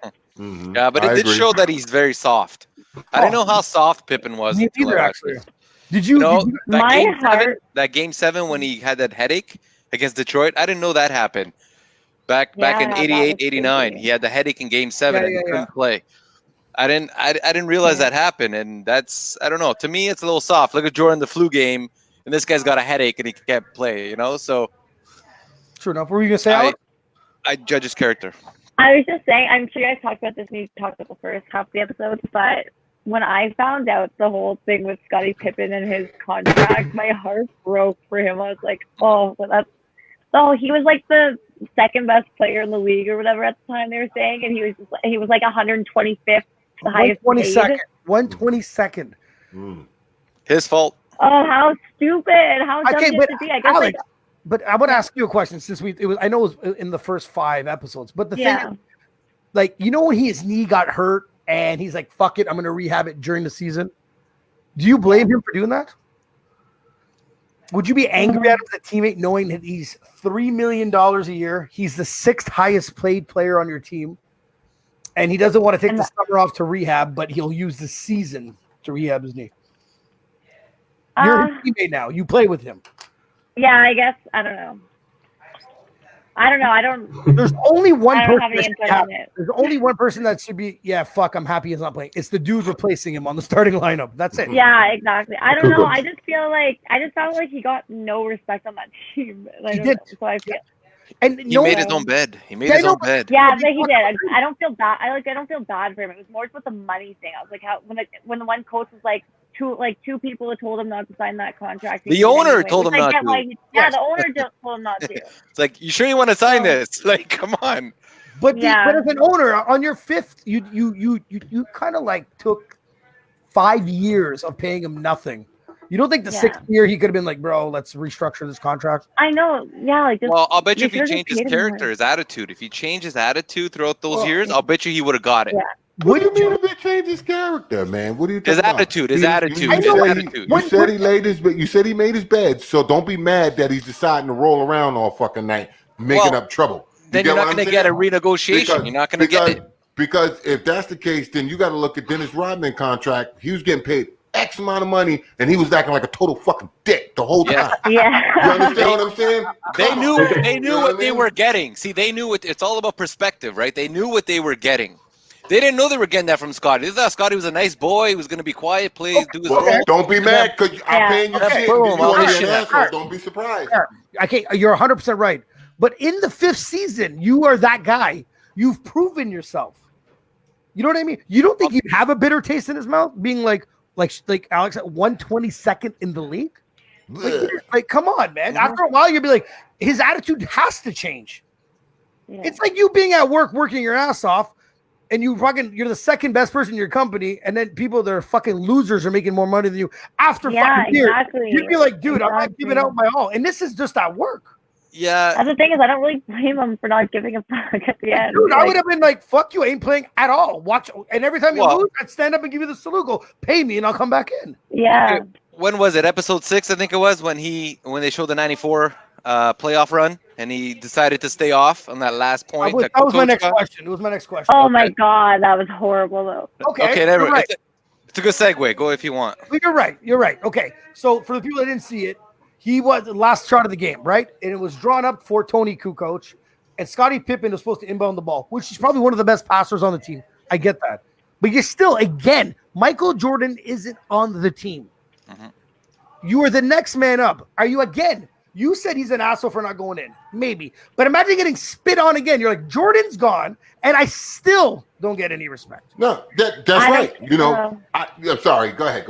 Yeah, but it did show that he's very soft. I didn't know how soft Pippen was. Me neither, actually. Did you that game seven when he had that headache against Detroit? I didn't know that happened. Back in 88, 89, he had the headache in game 7 and he couldn't play. I didn't realize that happened, and that's, I don't know. To me, it's a little soft. Look at Jordan, the flu game. And this guy's got a headache and he can't play, So true enough. What were you gonna say? I judge his character. I was just saying, I'm sure you guys talked about this when you talked about the first half of the episode, but when I found out the whole thing with Scottie Pippen and his contract, my heart broke for him. I was like, he was like the second best player in the league or whatever at the time they were saying, and he was like 125th, the highest paid. 122nd. His fault. Oh, how stupid! How dumb to be? I guess. Alex, but I want to ask you a question since I know it was in the first 5 episodes, but the thing is, like, when his knee got hurt and he's like, "Fuck it, I'm going to rehab it during the season." Do you blame him for doing that? Would you be angry at him as a teammate knowing that he's $3 million a year? He's the 6th highest paid player on your team, and he doesn't want to take the summer off to rehab, but he'll use the season to rehab his knee. You're his teammate now. You play with him. Yeah, I guess. I don't know. I don't. There's only one person. There's only one person that should be. Yeah, fuck. I'm happy he's not playing. It's the dude replacing him on the starting lineup. That's it. Yeah, exactly. I don't know. I just felt like he got no respect on that team. He did. So I feel. And he made his own bed. He made his own bed. Yeah, but he did. I don't feel bad. I don't feel bad for him. It was more with the money thing. I was like, when the one coach was like, two people told him not to sign that contract. The owner told him not to. The owner told him not to. It's like, you sure you want to sign this? Like, come on. But as an owner, on your 5th, you kind of like took 5 years of paying him nothing. You don't think the 6th year he could have been like, bro, let's restructure this contract? I know. Yeah. Well, I'll bet you if he changed his character, his attitude, if he changed his attitude throughout those years, I'll bet you he would have got it. Yeah. What do you mean if he changed his character, man? What do you think? His attitude. You said he made his bed, so don't be mad that he's deciding to roll around all fucking night, making up trouble. Then you're not going to get a renegotiation. You're not going to get it. Because if that's the case, then you got to look at Dennis Rodman contract. He was getting paid X amount of money, and he was acting like a total fucking dick the whole time. Yeah. You understand what I'm saying? They knew what they were getting. See, they knew it's all about perspective, right? They knew what they were getting. They didn't know they were getting that from Scottie. They thought Scottie was a nice boy. He was going to be quiet, play, do his thing. Don't be mad because I'm paying you shit. You want to be an asshole. Don't be surprised. Okay, you're 100% right. But in the 5th season, you are that guy. You've proven yourself. You know what I mean? You don't think you have a bitter taste in his mouth, being like Alex at 122nd in the league? Like, come on, man. After a while, you'll be like, his attitude has to change. Yeah. It's like you being at work, working your ass off, and you're the 2nd best person in your company, and then people that are fucking losers are making more money than you after 5 years. You'd be like, dude, I'm not giving out my all. And this is just at work. Yeah. And the thing is, I don't really blame him for not giving a fuck at the end. Dude, I would have been like, fuck you, ain't playing at all. Watch, and every time you Well- lose, I'd stand up and give you the salute, go, pay me, and I'll come back in. Yeah. When was it? Episode 6, I think it was, when they showed the 94 playoff run, and he decided to stay off on that last point. That was my next question. It was my next question. Oh my god, that was horrible though. Okay, never. right. It's a good segue. Go if you want. Well, you're right. You're right. Okay, so for the people that didn't see it, he was the last shot of the game, right? And it was drawn up for Tony Kukoc, and Scottie Pippen was supposed to inbound the ball, which is probably one of the best passers on the team. I get that. But you're still, again, Michael Jordan isn't on the team. Mm-hmm. You are the next man up. Are you again? You said he's an asshole for not going in. Maybe. But imagine getting spit on again. You're like, Jordan's gone, and I still don't get any respect. No, that's right. You know, I'm sorry. Go ahead.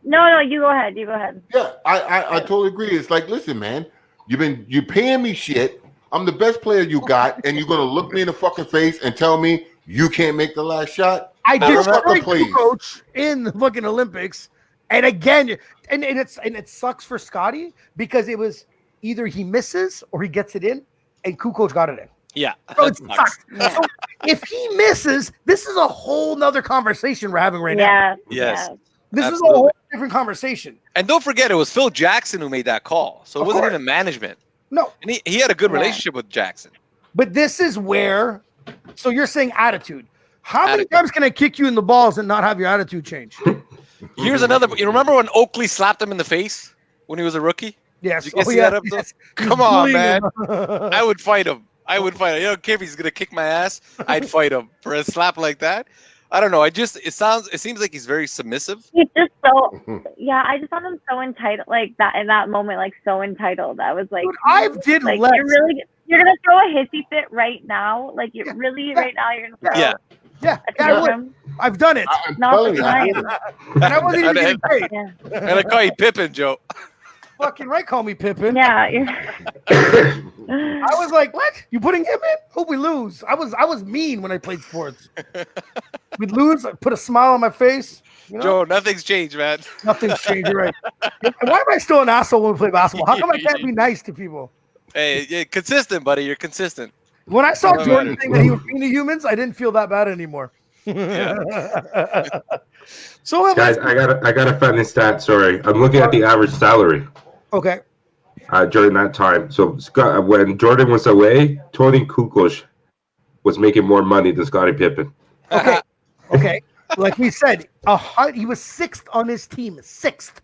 No, you go ahead. Yeah, I totally agree. It's like, listen, man, you paying me shit. I'm the best player you got, and you're gonna look me in the fucking face and tell me you can't make the last shot. I destroyed Kukoc in the fucking Olympics, and again, and it sucks for Scottie because it was either he misses or he gets it in, and Kukoc got it in. Yeah. So it sucks. So if he misses, this is a whole nother conversation we're having right now. Yes. This is a whole different conversation. And don't forget, it was Phil Jackson who made that call. So it wasn't even management. No. And he had a good relationship with Jackson. But this is where, so you're saying attitude. How many times can I kick you in the balls and not have your attitude change? Here's another. You remember when Oakley slapped him in the face when he was a rookie? Yes. Did you see that episode? Yes. Come on, man. I would fight him. I don't care if he's gonna kick my ass. I'd fight him for a slap like that. I don't know. It seems like he's very submissive. He's just so, I just found him so entitled, like that in that moment, like so entitled. I was like, dude, like you're gonna throw a hissy fit right now, like right now you're gonna throw. I've done it. Not the time. And I wasn't even getting paid. And I call you Pippen, Joe. Fucking right, call me Pippen. Yeah. I was like, what? You putting him in? Hope we lose. I was mean when I played sports. We'd lose. I put a smile on my face. You know? Joe, nothing's changed, man. Nothing's changed. You're right. Why am I still an asshole when we play basketball? How come I can't be nice to people? Hey, you're consistent, buddy. You're consistent. When I saw Jordan saying that he was mean to humans, I didn't feel that bad anymore. So guys, I got a funny stat. Sorry, I'm looking at the average salary. Okay. During that time, so when Jordan was away, Tony Kukoc was making more money than Scottie Pippen. Okay. Like we said, he was 6th on his team. 6th.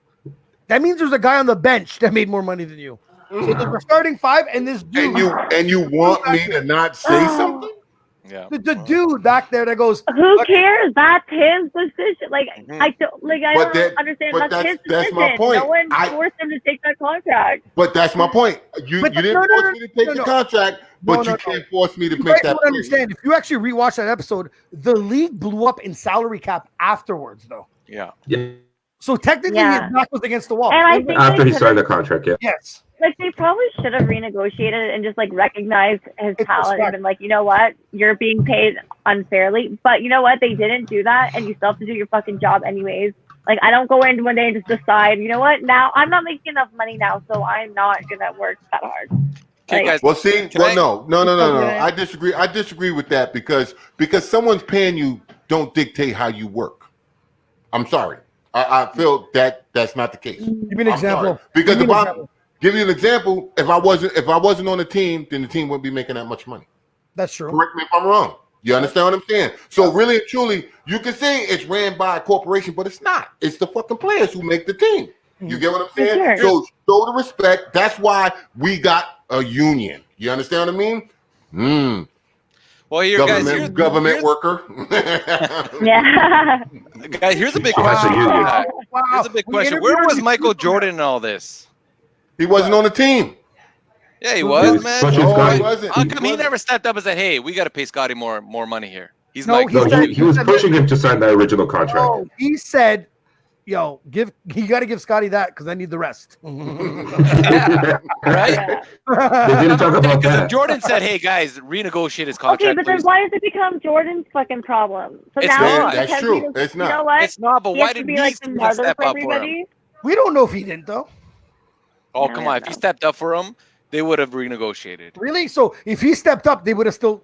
That means there's a guy on the bench that made more money than you. So they're starting 5, and this dude. And you want me to not say something? Yeah. The dude back there that goes, who cares? That's his decision. Like I don't understand. That's his decision. That's my point. No one forced him to take that contract. But that's my point. You didn't force me to take the contract, but you can't force me to make that. I understand. If you actually rewatch that episode, the league blew up in salary cap afterwards, though. Yeah. So technically, his back was against the wall. And I think after he signed the contract, Yes. Like they probably should have renegotiated and just like recognized his talent and been like, you know what, you're being paid unfairly, but you know what, they didn't do that, and you still have to do your fucking job anyways. Like I don't go in one day and just decide, you know what, now I'm not making enough money now, so I'm not gonna work that hard. Okay, guys. Well, see, no. I disagree. I disagree with that because someone's paying you don't dictate how you work. I'm sorry. I feel that's not the case. Give me an example. Because give you an example. If I wasn't on the team, then the team wouldn't be making that much money. That's true. Correct me if I'm wrong. You understand what I'm saying? So really and truly, you can say it's ran by a corporation, but it's not. It's the fucking players who make the team. You get what I'm saying? Sure. So show the respect. That's why we got a union. You understand what I mean? Well, here's government worker. Yeah. Guys, here's a big question. Wow. Here's a big question. Where was Michael Jordan in all this? He wasn't on the team. Yeah, he was, man. He wasn't. How come he never stepped up and said, "Hey, we got to pay Scottie more money here"? He was pushing him to sign the original contract. No, he said, "Yo, you got to give Scottie that because I need the rest." Yeah, right? They didn't talk about that. Jordan said, "Hey guys, renegotiate his contract." Okay, but then why does it become Jordan's fucking problem? So It's now not. That's true. It's not. You know what? It's not. But why didn't he step up for him? We don't know if he didn't though. Oh, come on. If he stepped up for him, they would have renegotiated. Really? So if he stepped up, they would have still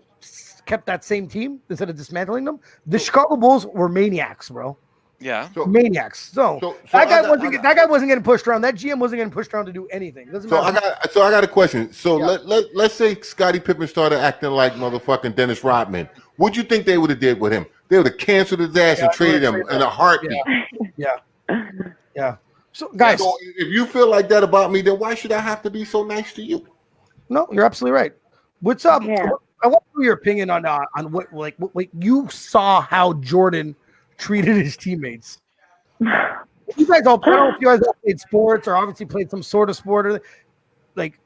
kept that same team instead of dismantling them? The Chicago Bulls were maniacs, bro. Yeah. Maniacs. So that guy wasn't getting pushed around. That GM wasn't getting pushed around to do anything. Doesn't matter. I got a question. So let's say Scottie Pippen started acting like motherfucking Dennis Rodman. What'd you think they would have did with him? They would have canceled his ass and traded him in a heartbeat. Yeah. So guys, if you feel like that about me, then why should I have to be so nice to you? No, you're absolutely right. What's up? Yeah. I want your opinion on what you saw how Jordan treated his teammates. You guys all, I don't know if you guys all played sports or obviously played some sort of sport or like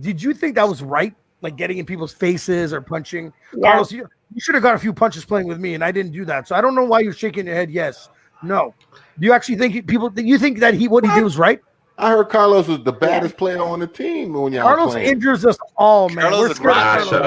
did you think that was right? Like getting in people's faces or punching? Yeah. Carlos, you should have got a few punches playing with me, and I didn't do that. So I don't know why you're shaking your head. Yes, no. Do you actually think you think that what he did was right? I heard Carlos was the baddest player on the team when y'all Carlos playing. injures us all, man. Carlos We're scared of shut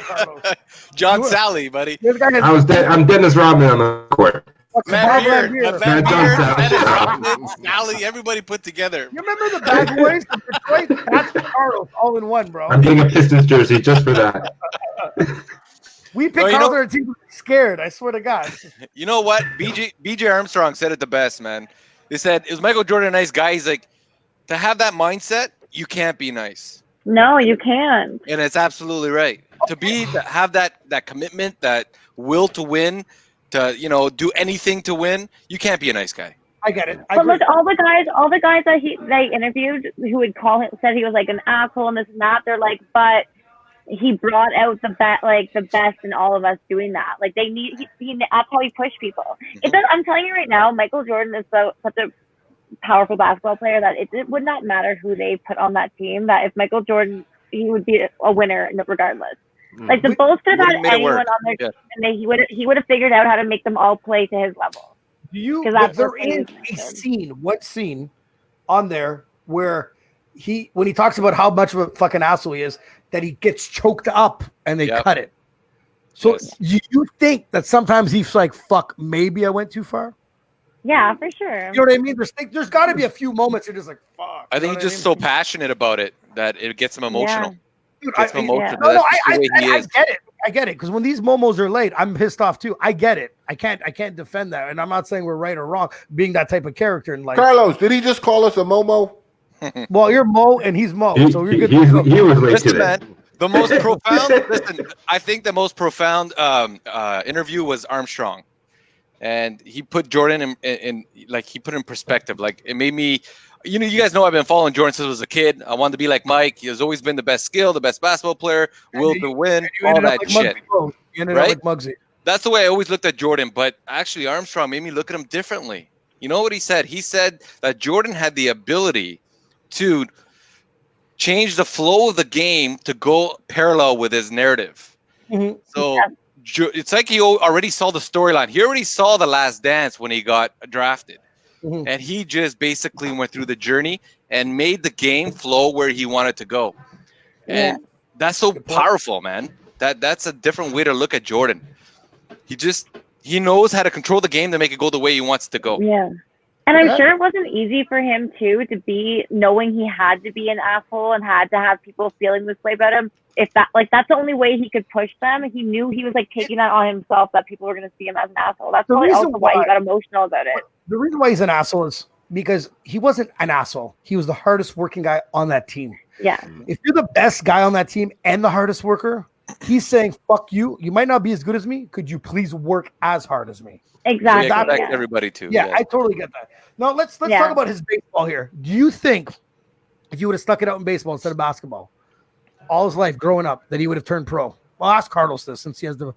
Carlos. up. John Sally, buddy. I'm Dennis Rodman on the court. Matt Bob Beard, Beard. Dennis Rodman, Sally, everybody put together. You remember the Bad Boys? Detroit? That's Carlos all in one, bro. I'm getting a Pistons jersey just for that. We picked Carlos on our team to be scared. I swear to God. You know what? BJ Armstrong said it the best, man. They said, is Michael Jordan a nice guy? He's like, to have that mindset, you can't be nice. No, you can't. And it's absolutely right. To have that commitment, that will to win, to do anything to win, you can't be a nice guy. I get it. But look, all the guys that they interviewed who would said he was like an asshole and this and that. They're like, but he brought out the best in all of us doing that. Like that's how he pushed people. Mm-hmm. I'm telling you right now, Michael Jordan is such a powerful basketball player that it would not matter who they put on that team. That if Michael Jordan, he would be a winner regardless. Like the Bulls could have had anyone on their team, and he would have figured out how to make them all play to his level. There is a scene. What scene on there where when he talks about how much of a fucking asshole he is, that he gets choked up and they cut it. So you think that sometimes he's like, fuck, maybe I went too far? Yeah, for sure. You know what I mean? There's got to be a few moments you're just like, fuck. I think he's just so passionate about it that it gets him emotional. Yeah. Dude, I get it. Because when these momos are late, I'm pissed off too. I get it. I can't defend that. And I'm not saying we're right or wrong being that type of character in life. Carlos, did he just call us a momo? Well, you're Mo and he's Mo, so you're good. He was late listen, today. Man, the most profound. I think the most profound interview was Armstrong, and he put Jordan in he put in perspective. Like it made me. You guys know I've been following Jordan since I was a kid. I wanted to be like Mike. He has always been the best skill, the best basketball player, will to win, all that shit. You ended up like Muggsy. That's the way I always looked at Jordan. But actually, Armstrong made me look at him differently. You know what he said? He said that Jordan had the ability to change the flow of the game to go parallel with his narrative. Mm-hmm. So it's like he already saw the storyline. He already saw The Last Dance when he got drafted. Mm-hmm. And he just basically went through the journey and made the game flow where he wanted to go. And that's so powerful, man. That's a different way to look at Jordan. He knows how to control the game to make it go the way he wants it to go. Yeah. And I'm sure it wasn't easy for him too to be knowing he had to be an asshole and had to have people feeling this way about him. If that's the only way he could push them. He knew he was taking that on himself, that people were going to see him as an asshole. That's probably also why he got emotional about it. The reason why he's an asshole is because he wasn't an asshole. He was the hardest working guy on that team. Yeah. If you're the best guy on that team and the hardest worker, he's saying, fuck you. You might not be as good as me. Could you please work as hard as me? Exactly. So expect everybody to. Yeah, I totally get that. Now let's talk about his baseball here. Do you think if you would have stuck it out in baseball instead of basketball all his life growing up that he would have turned pro? Well, ask Carlos this since he has the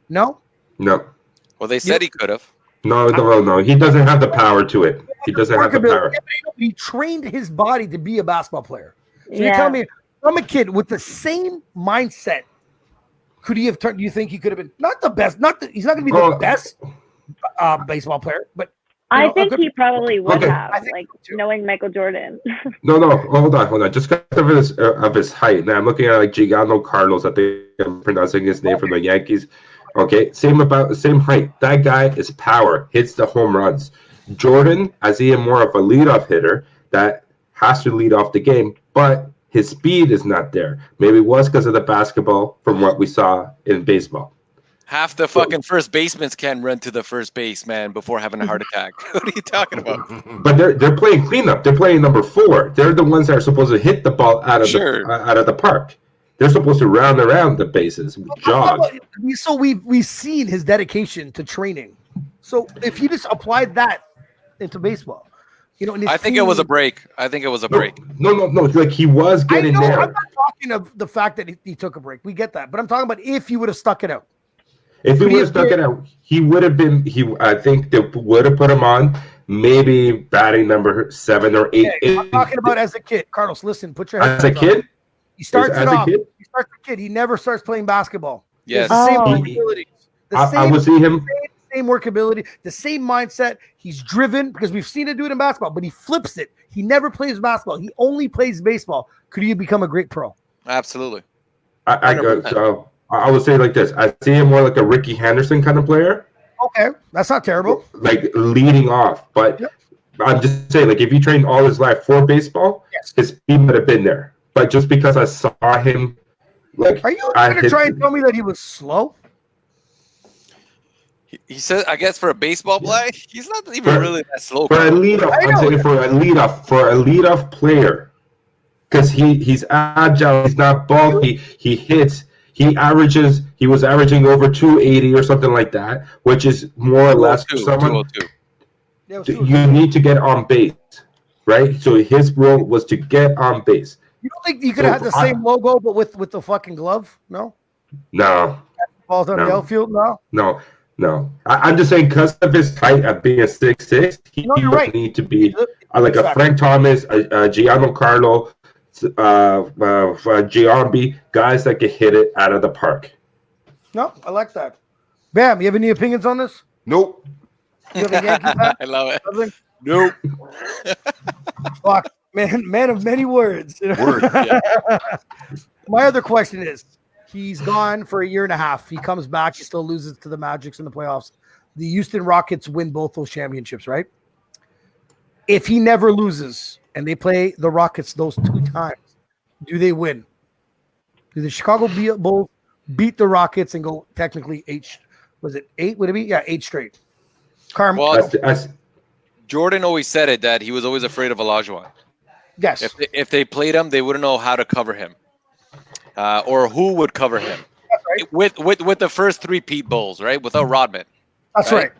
No? No. Well, they said he could have. No. He doesn't have the power to it. He doesn't have the power. He trained his body to be a basketball player. So you're telling me from a kid with the same mindset, could he have turned? Do you think he could have been not the best? He's not going to be the best baseball player, but I think he probably would have, knowing Michael Jordan. No, hold on. Just because of his height. Now I'm looking at Gigano Carlos. I think I'm pronouncing his name from the Yankees. Okay, same height. That guy is power. Hits the home runs. Jordan, as he is more of a leadoff hitter that has to lead off the game, but His speed is not there. Maybe it was because of the basketball from what we saw in baseball. Half the fucking first basemen can run to the first base, man, before having a heart attack. What are you talking about? But they're playing cleanup. They're playing number 4. They're the ones that are supposed to hit the ball out of the park. They're supposed to round around the bases, jog. So we've seen his dedication to training. So if he just applied that into baseball, I think it was a break. No. Like he was getting there. I'm not talking of the fact that he took a break. We get that, but I'm talking about if he would have stuck it out. If he would have stuck it out, he would have been. I think they would have put him on maybe batting number 7 or 8. Okay, I'm talking about as a kid. Carlos, listen, put your head as a kid. On. He starts it off. He starts a kid. He never starts playing basketball. Yes. The same workability. I would see him. Same workability, the same mindset. He's driven because we've seen it do it in basketball, but he flips it. He never plays basketball. He only plays baseball. Could he become a great pro? Absolutely. I would say like this. I see him more like a Ricky Henderson kind of player. Okay, that's not terrible. Like leading off, but I'm just saying, like if he trained all his life for baseball, his speed would have been there. But just because I saw him, like, are you going to try and tell me that he was slow? He said, I guess for a baseball play, he's not even really that slow. For a leadoff, I'm saying for a leadoff player, because he's agile, he's not bulky, he hits, he was averaging over 280 or something like that, which is more or less for someone. You need to get on base, right? So his role was to get on base. You don't think you could have had the same logo, but with the fucking glove? No. Balls on the outfield? No. I'm just saying because of his height of being a 6'6", he would need to be like a Frank Thomas, a Giancarlo, Giambi, guys that can hit it out of the park. No, I like that. Bam, you have any opinions on this? Nope. You have a Yankee fan? I love it. Something? Nope. Fuck, man of many words. My other question is, he's gone for a year and a half. He comes back. He still loses to the Magics in the playoffs. The Houston Rockets win both those championships, right? If he never loses and they play the Rockets those 2 times, do they win? Do the Chicago Bulls beat the Rockets and go technically 8? Was it 8? Would it be? Yeah, 8 straight. Well, Jordan always said it that he was always afraid of Olajuwon. Yes. If they played him, they wouldn't know how to cover him. Or who would cover him with the first 3 Pete Bulls, right? Without Rodman. That's right.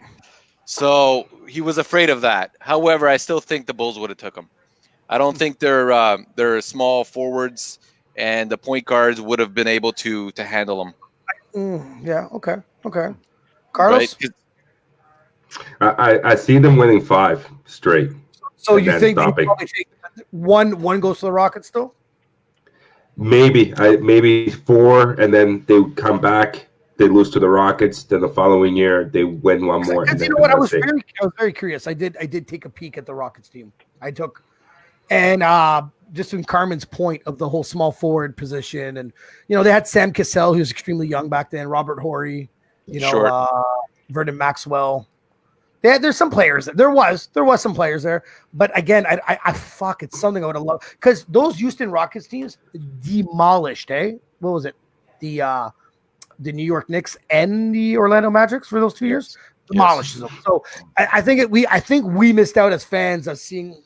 So he was afraid of that. However, I still think the Bulls would have took him. I don't think they're small forwards and the point guards would have been able to handle them. Yeah. Okay. Carlos, right? I see them winning 5 straight. So you think they probably take one goes to the Rockets still? Maybe 4, and then they come back. They lose to the Rockets. Then the following year, they win one more. And you know what? I was very curious. I did take a peek at the Rockets team. Just in Carmen's point of the whole small forward position, and they had Sam Cassell, who was extremely young back then. Robert Horry, Vernon Maxwell. There's some players. There was some players there, but again, it's something I would have loved because those Houston Rockets teams demolished. What was it? The New York Knicks and the Orlando Magic for those 2 years demolishes them. So I think we missed out as fans of seeing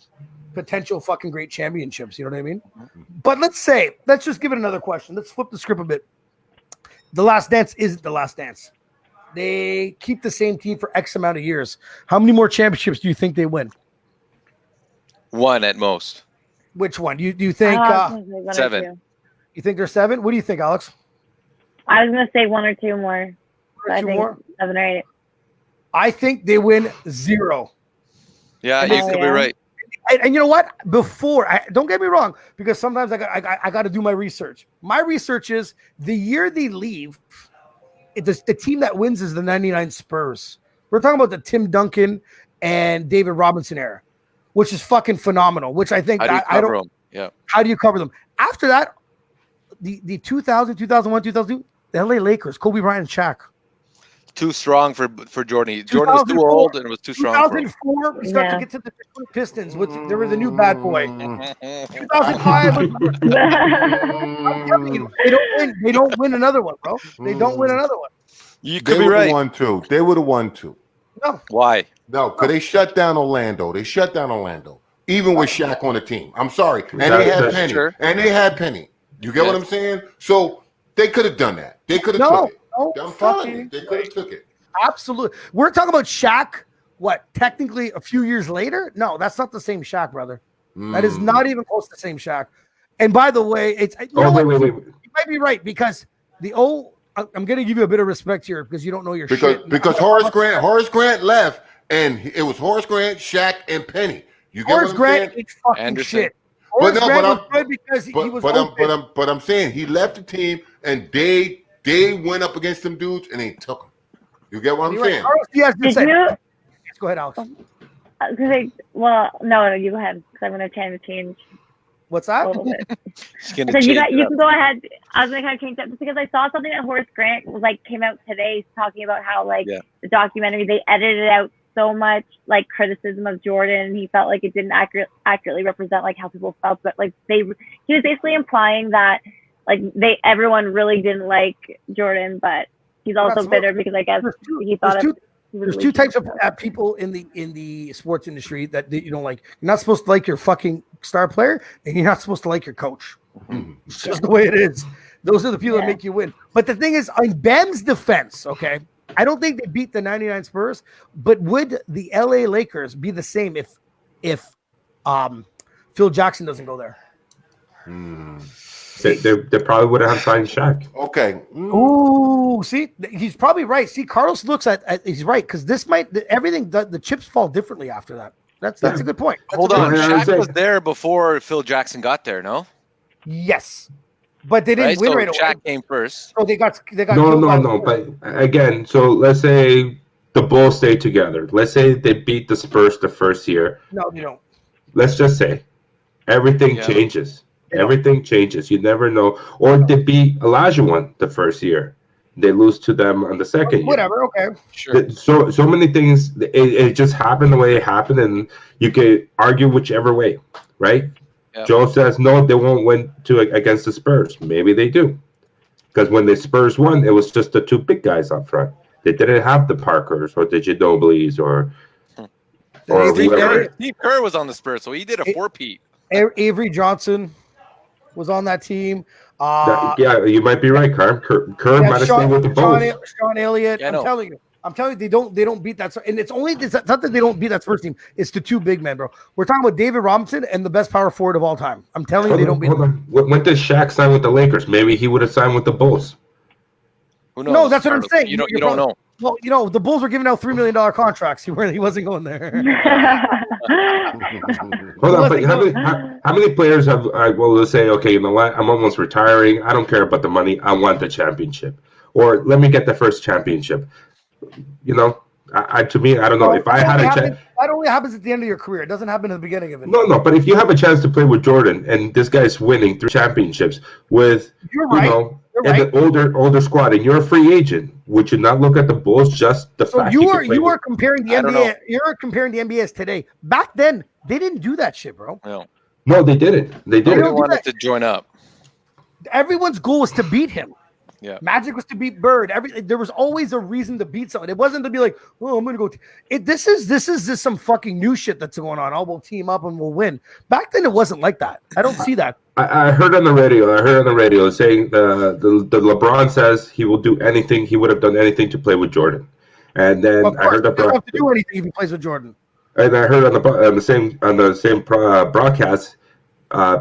potential fucking great championships. You know what I mean? But let's just give it another question. Let's flip the script a bit. The Last Dance isn't the Last Dance. They keep the same team for X amount of years. How many more championships do you think they win? 1 at most. Which one? Do you think 7? You think there's 7? What do you think, Alex? I was going to say 1 or 2 more. I think 7 or 8. I think they win 0. Yeah, you could be right. And you know what? Don't get me wrong, because sometimes I got to do my research. My research is the year they leave, the team that wins is the 99 Spurs. We're talking about the Tim Duncan and David Robinson era, which is fucking phenomenal, which I think how do you cover them? After that, the 2000, 2001, 2002, the LA Lakers, Kobe Bryant and Shaq. too strong for Jordan. Jordan was too old and it was too strong for him. 2004, we start to get to the Pistons. They were the new bad boy. 2005, I'm telling you, they don't win. They don't win another one, bro. They don't win another one. You could be right. They would have won two. No. Why? No, because they shut down Orlando. Even with Shaq on the team. I'm sorry. And they had Penny. Sure. And they had Penny. You get what I'm saying? So they could have done that. They could have took it. I'm telling you, they could have took it. Absolutely. We're talking about Shaq, technically a few years later? No, that's not the same Shaq, brother. That is not even close to the same Shaq. And by the way, it's wait. You might be right because I'm going to give you a bit of respect here because you don't know your shit. Because Horace Grant left, and it was Horace Grant, Shaq, and Penny. You get Horace what I'm Grant saying? fucking Anderson. shit. Horace Grant was good because he was but I'm saying he left the team, and they went up against them dudes, and they took them. You get what I'm saying? Go ahead, Alex. No, you go ahead because I'm going to try to change. What's that? You can go ahead. I was going to kind of change that just because I saw something that Horace Grant came out today talking about how the documentary, they edited out so much criticism of Jordan. He felt like it didn't accurately represent how people felt, but he was basically implying that everyone really didn't like Jordan, but he's also bitter because I guess he thought there's two types of people in the sports industry that you don't like. You're not supposed to like your fucking star player, and you're not supposed to like your coach. It's just the way it is. Those are the people that make you win. But the thing is, on Bam's defense, okay, I don't think they beat the 99 Spurs, but would the LA Lakers be the same if Phil Jackson doesn't go there? They probably would have signed Shaq. Okay. Ooh, see, he's probably right. See, Carlos looks at he's right because this might the chips fall differently after that. That's a good point. Hold on, Shaq was there before Phil Jackson got there, no? Yes, but they didn't win right away. Shaq came first. So they got no. But again, so let's say the Bulls stay together. Let's say they beat the Spurs the first year. No, you don't. Let's just say everything changes. Everything changes. You never know. Or they beat Olajuwon the first year. They lose to them on the second year. Whatever, okay. Sure. So many things, it just happened the way it happened, and you could argue whichever way, right? Yep. Joe says, no, they won't win against the Spurs. Maybe they do. Because when the Spurs won, it was just the two big guys up front. They didn't have the Parkers or the Ginobilis or Steve Kerr was on the Spurs, so he did a four-peat. Avery Johnson was on that team. You might be right, Kerr. Kerr might have stayed with the Bulls. Sean Elliott. I'm telling you, they don't beat that. And it's not that they don't beat that first team. It's the two big men, bro. We're talking about David Robinson and the best power forward of all time. I'm telling you, they don't beat them. When did Shaq sign with the Lakers? Maybe he would have signed with the Bulls. Who knows? No, that's what I'm saying. You don't know. Well, the Bulls were giving out $3 million contracts. He wasn't going there. Hold on, but how many players have? Let's say, okay, you know what? I'm almost retiring. I don't care about the money. I want the championship, or let me get the first championship. You know, to me, I don't know. If I had a chance, that only happens at the end of your career. It doesn't happen at the beginning of it. No. But if you have a chance to play with Jordan, and this guy's winning 3 championships with, an older squad, and you're a free agent, would you not look at the Bulls just the fact? You are comparing the NBA. You're comparing the NBA as today. Back then, they didn't do that shit, bro. No, they didn't. They wanted to join up. Everyone's goal was to beat him. Yeah, Magic was to beat Bird. There was always a reason to beat someone. It wasn't to be like, oh, I'm gonna go. This is some fucking new shit that's going on. Oh, we'll team up and we'll win. Back then, it wasn't like that. I don't see that. I heard on the radio saying the LeBron says he will do anything. He would have done anything to play with Jordan. And then I heard he doesn't have to do anything if he plays with Jordan. And I heard on the same broadcast,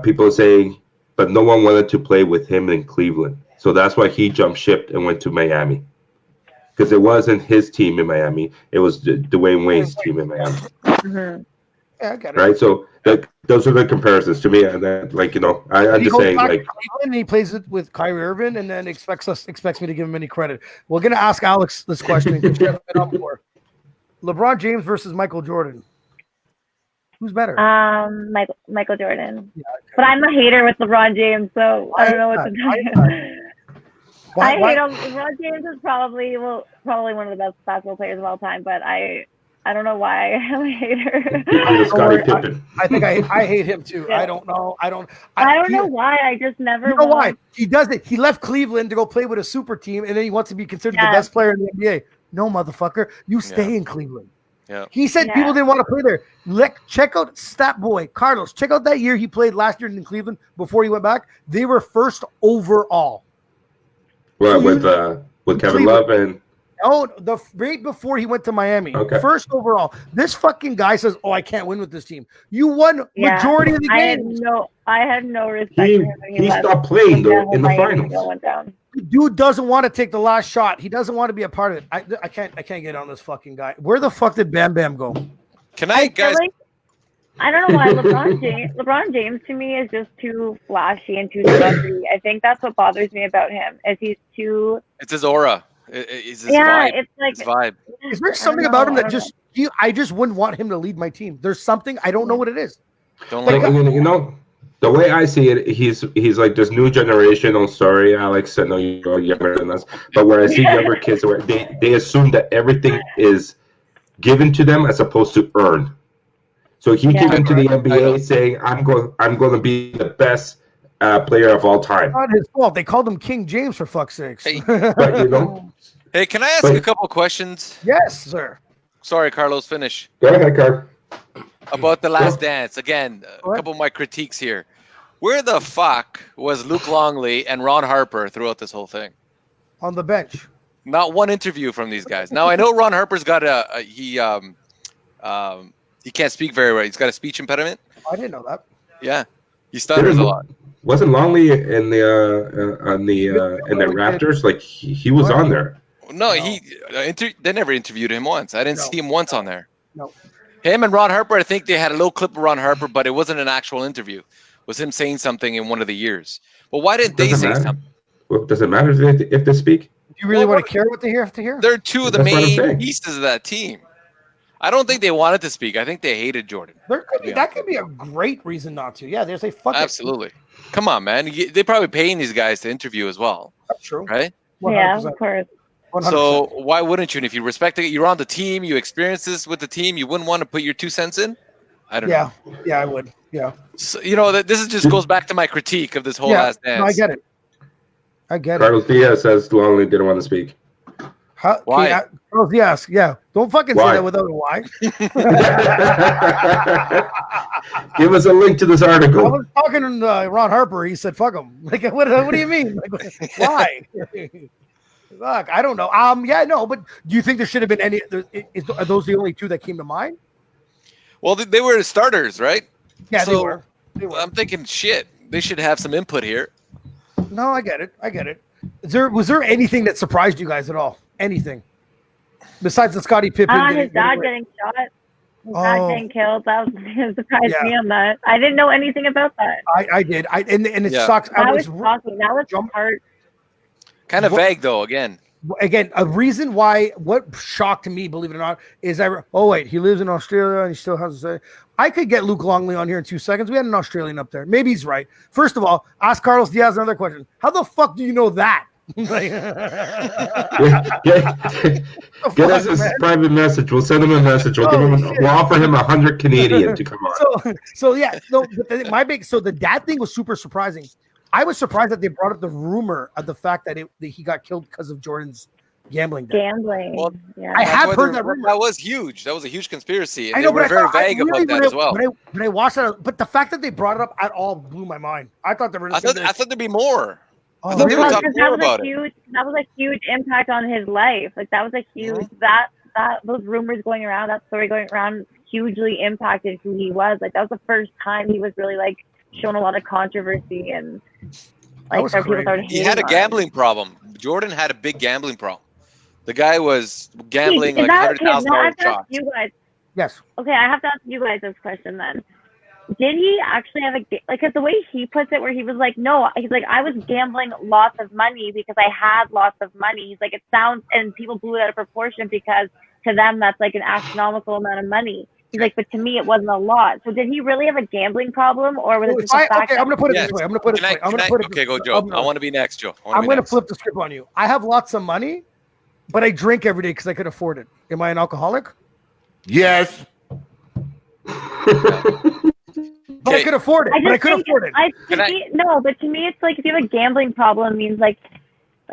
people saying, but no one wanted to play with him in Cleveland. So that's why he jumped ship and went to Miami. Because it wasn't his team in Miami. It was Dwayne Wade's team in Miami. Mm-hmm. Yeah, I got it. Right? So those are the comparisons to me. And then, I'm just saying, and he plays it with Kyrie Irving and then expects me to give him any credit. We're going to ask Alex this question. LeBron James versus Michael Jordan. Who's better? Michael Jordan. Yeah, okay. But I'm a hater with LeBron James, so I don't know what to tell you. I hate him. LeBron James is probably one of the best basketball players of all time, but I don't know why I'm a hater. I'm the Scottie Pippen. I think I hate him too. Yeah. I don't know. I don't know why. I just never. You know why? He does it. He left Cleveland to go play with a super team, and then he wants to be considered the best player in the NBA. No, motherfucker. You stay in Cleveland. Yeah. He said people didn't want to play there. Check out Stat Boy Carlos. Check out that year he played last year in Cleveland before he went back. They were first overall. Well, so with Kevin Love and right before he went to Miami. Okay. First overall. This fucking guy says, "Oh, I can't win with this team." You won majority of the games. I had no respect for him. He stopped playing though in the finals. Dude doesn't want to take the last shot. He doesn't want to be a part of it. I can't get on this fucking guy. Where the fuck did Bam Bam go? Can I guys? I don't know why LeBron James to me is just too flashy and too celebrity. I think that's what bothers me about him. Is he's too. It's his aura. It's his vibe. It's like his vibe. Is there something about him that just I just wouldn't want him to lead my team? There's something I don't know what it is. Don't like you know. The way I see it, he's like this new generation. I'm sorry, Alex. I know you're younger than us, but where I see younger kids, where they assume that everything is given to them as opposed to earned. So he came into the NBA saying, "I'm going to be the best player of all time." Not his fault. They called him King James for fuck's sakes. Hey, hey, can I ask a couple questions? Yes, sir. Sorry, Carlos. Finish. Go ahead, Carl. About The Last Dance. Again, a couple of my critiques here. Where the fuck was Luke Longley and Ron Harper throughout this whole thing? On the bench. Not one interview from these guys. Now, I know Ron Harper's got he can't speak very well. He's got a speech impediment. I didn't know that. Yeah. He stutters a lot. Wasn't Longley in the Raptors? Like he was on there. No, they never interviewed him once. I didn't see him once on there. No. Him and Ron Harper, I think they had a little clip of Ron Harper, but it wasn't an actual interview. It was him saying something in one of the years. But why didn't they say something? Well, does it matter if they speak? Do you really want to care what they have to hear? They're two of the main pieces of that team. I don't think they wanted to speak. I think they hated Jordan. That could be a great reason not to. Yeah, there's a fucking absolutely. Come on, man. They're probably paying these guys to interview as well. That's true. Right? 100%. Yeah, of course. 100%. So why wouldn't you? And if you respect it, you're on the team, you experience this with the team, you wouldn't want to put your 2 cents in? I don't know. Yeah, I would. Yeah. So, this just goes back to my critique of this whole Last Dance. No, I get it. Carlos Diaz says Longley didn't want to speak. Why? Yes, yeah. Don't fucking say that without a why. Give us a link to this article. I was talking to Ron Harper. He said, "Fuck him." Like, what do you mean? Like, why? Fuck, I don't know. Yeah, no, but do you think there should have been any? Are those the only 2 that came to mind? Well, they were starters, right? Yeah, they were. I'm thinking, shit, they should have some input here. No, I get it. Was there anything that surprised you guys at all? Anything besides the Scottie Pippen? His dad getting shot. His dad getting killed. That was surprised me on that. I didn't know anything about that. I did. And it sucks. That was shocking. That was hard. Kind of vague though. Again, a reason why. What shocked me, believe it or not, is he lives in Australia and he still has to say. I could get Luke Longley on here in 2 seconds. We had an Australian up there. Maybe he's right. First of all, ask Carlos Diaz another question. How the fuck do you know that? Get us his private message. We'll send him a message. We'll offer him 100 Canadian to come on. So the dad thing was super surprising. I was surprised that they brought up the rumor of the fact that he got killed because of Jordan's gambling. Well, I have heard that rumor. That was huge. That was a huge conspiracy. And they were very vague about that as well. When I watched that, but the fact that they brought it up at all blew my mind. I thought there were. I thought there'd be more. Oh, that was a huge impact on his life. Like that was a huge those rumors going around, that story going around, hugely impacted who he was. Like that was the first time he was really like shown a lot of controversy and like people started hating. He had a gambling problem. Jordan had a big gambling problem. The guy was gambling like $100,000 shots. You guys. Yes. Okay, I have to ask you guys this question then. Did he actually have because the way he puts it, where he was like, no, he's like, I was gambling lots of money because I had lots of money. He's like, it sounds, and people blew it out of proportion because to them that's like an astronomical amount of money. He's like, but to me, it wasn't a lot. So did he really have a gambling problem, or was it just the fact I'm gonna put it this way. Okay, go, Joe. I want to be next, Joe. I'm gonna flip the script on you. I have lots of money, but I drink every day because I could afford it. Am I an alcoholic? Yes. But I could afford it. But to me, it's like if you have a gambling problem, it means like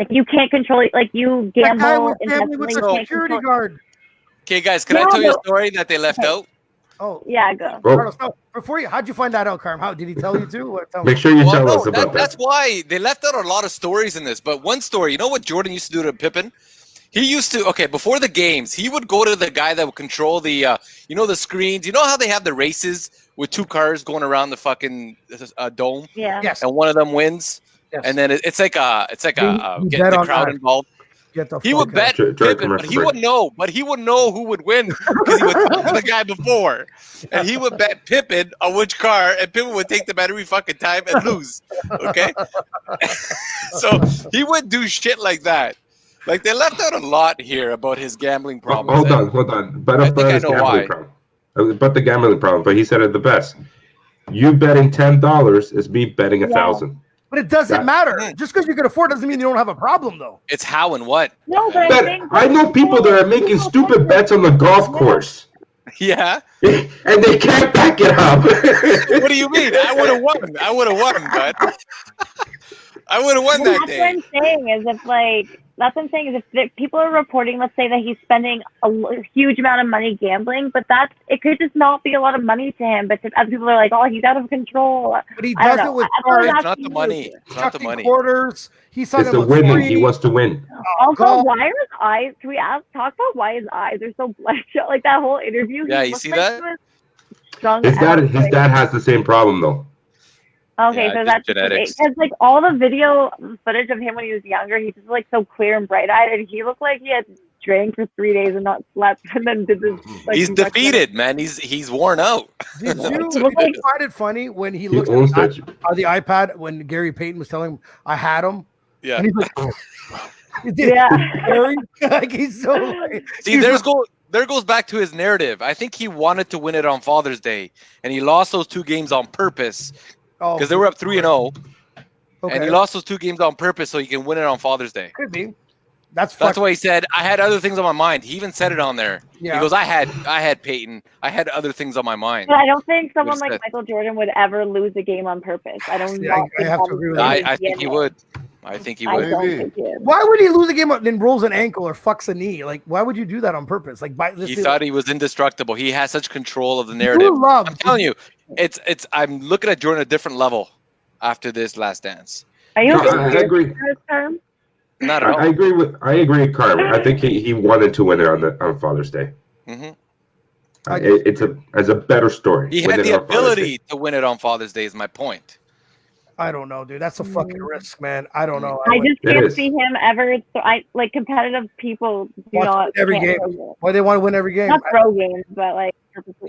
you can't control it. Like you gamble. That guy was gambling with a security guard. Okay, guys, can I tell you a story that they left out? Oh, yeah, go. Carlos, no, before you, how'd you find that out, Carm? How did he tell you to? Make sure you tell us about that. That's why they left out a lot of stories in this. But one story, you know what Jordan used to do to Pippen? He used to, before the games, he would go to the guy that would control the, the screens. You know how they have the races with two cars going around the fucking dome? Yeah. Yes. And one of them wins. Yes. And then it's like getting the crowd involved. He would bet Pippen, but he wouldn't know. But he would know who would win because he would talk to the guy before, and he would bet Pippen on which car, and Pippen would take the bet every fucking time and lose. Okay, so he would do shit like that. Like they left out a lot here about his gambling problems. Hold on. But the gambling problem. But he said it the best. You betting $10 is me betting 1,000. But it doesn't matter. Just because you can afford it doesn't mean you don't have a problem, though. It's how and what. No, but I know people that are making stupid bets on the golf course. Yeah. And they can't back it up. What do you mean? I would have won, bud. I would have won that day. That's what I'm saying if people are reporting, let's say that he's spending a huge amount of money gambling, but it could just not be a lot of money to him. But to other people are like, oh, he's out of control. But he does it with cards. It's not the money. It's not the money. Quarters. It's the winning. He wants to win. Also, why are his eyes? Can we talk about why his eyes are so bloodshot? Like that whole interview. Yeah, you see that? His dad has the same problem though. Okay, so that's genetics. Because like all the video footage of him when he was younger, he's just like so clear and bright-eyed, and he looked like he had drank for 3 days and not slept, and then did this. Like, he's defeated, man. He's worn out. Did you find it funny when he looked on the iPad when Gary Payton was telling him, "I had him"? Yeah. And he's like, yeah. Like he's so. Like, see, there goes back to his narrative. I think he wanted to win it on Father's Day, and he lost those 2 games on purpose. Because they were up 3-0, and he lost those 2 games on purpose so he can win it on Father's Day. Could be. That's why he said I had other things on my mind. He even said it on there. Yeah. He goes, I had Peyton. I had other things on my mind. But I don't think someone like Michael Jordan would ever lose a game on purpose. I don't. I have to agree with that. I think he would. I think he would. Why would he lose a game and then rolls an ankle or fucks a knee? Like, why would you do that on purpose? Like, he thought he was indestructible. He has such control of the narrative. I'm telling you, I'm looking at Jordan at a different level after this Last Dance. Are you? I agree. Not at all. I agree, Carl. I think he wanted to win it on Father's Day. Mm-hmm. It's a better story. He had the ability to win it on Father's Day. Is my point. I don't know, dude. That's a fucking risk, man. I don't know. I just can't see him ever. Like competitive people do not every game. Why they want to win every game? Not throw games, but like.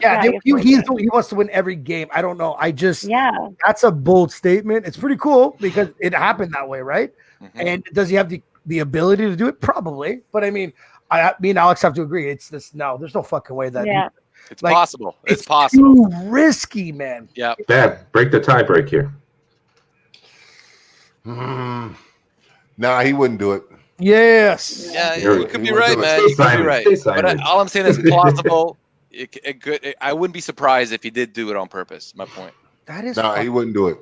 Yeah, he wants to win every game. I don't know. That's a bold statement. It's pretty cool because it happened that way, right? Mm-hmm. And does he have the ability to do it? Probably. But I mean, me and Alex have to agree. It's this. No, there's no fucking way that. Yeah. It's possible. It's possible. Too risky, man. Yeah. Dad, break the tie break here. Nah, he wouldn't do it. Yes. Yeah, you could be right, man. You could be right. But all I'm saying is plausible. I wouldn't be surprised if he did do it on purpose. My point. That is. No, he wouldn't do it.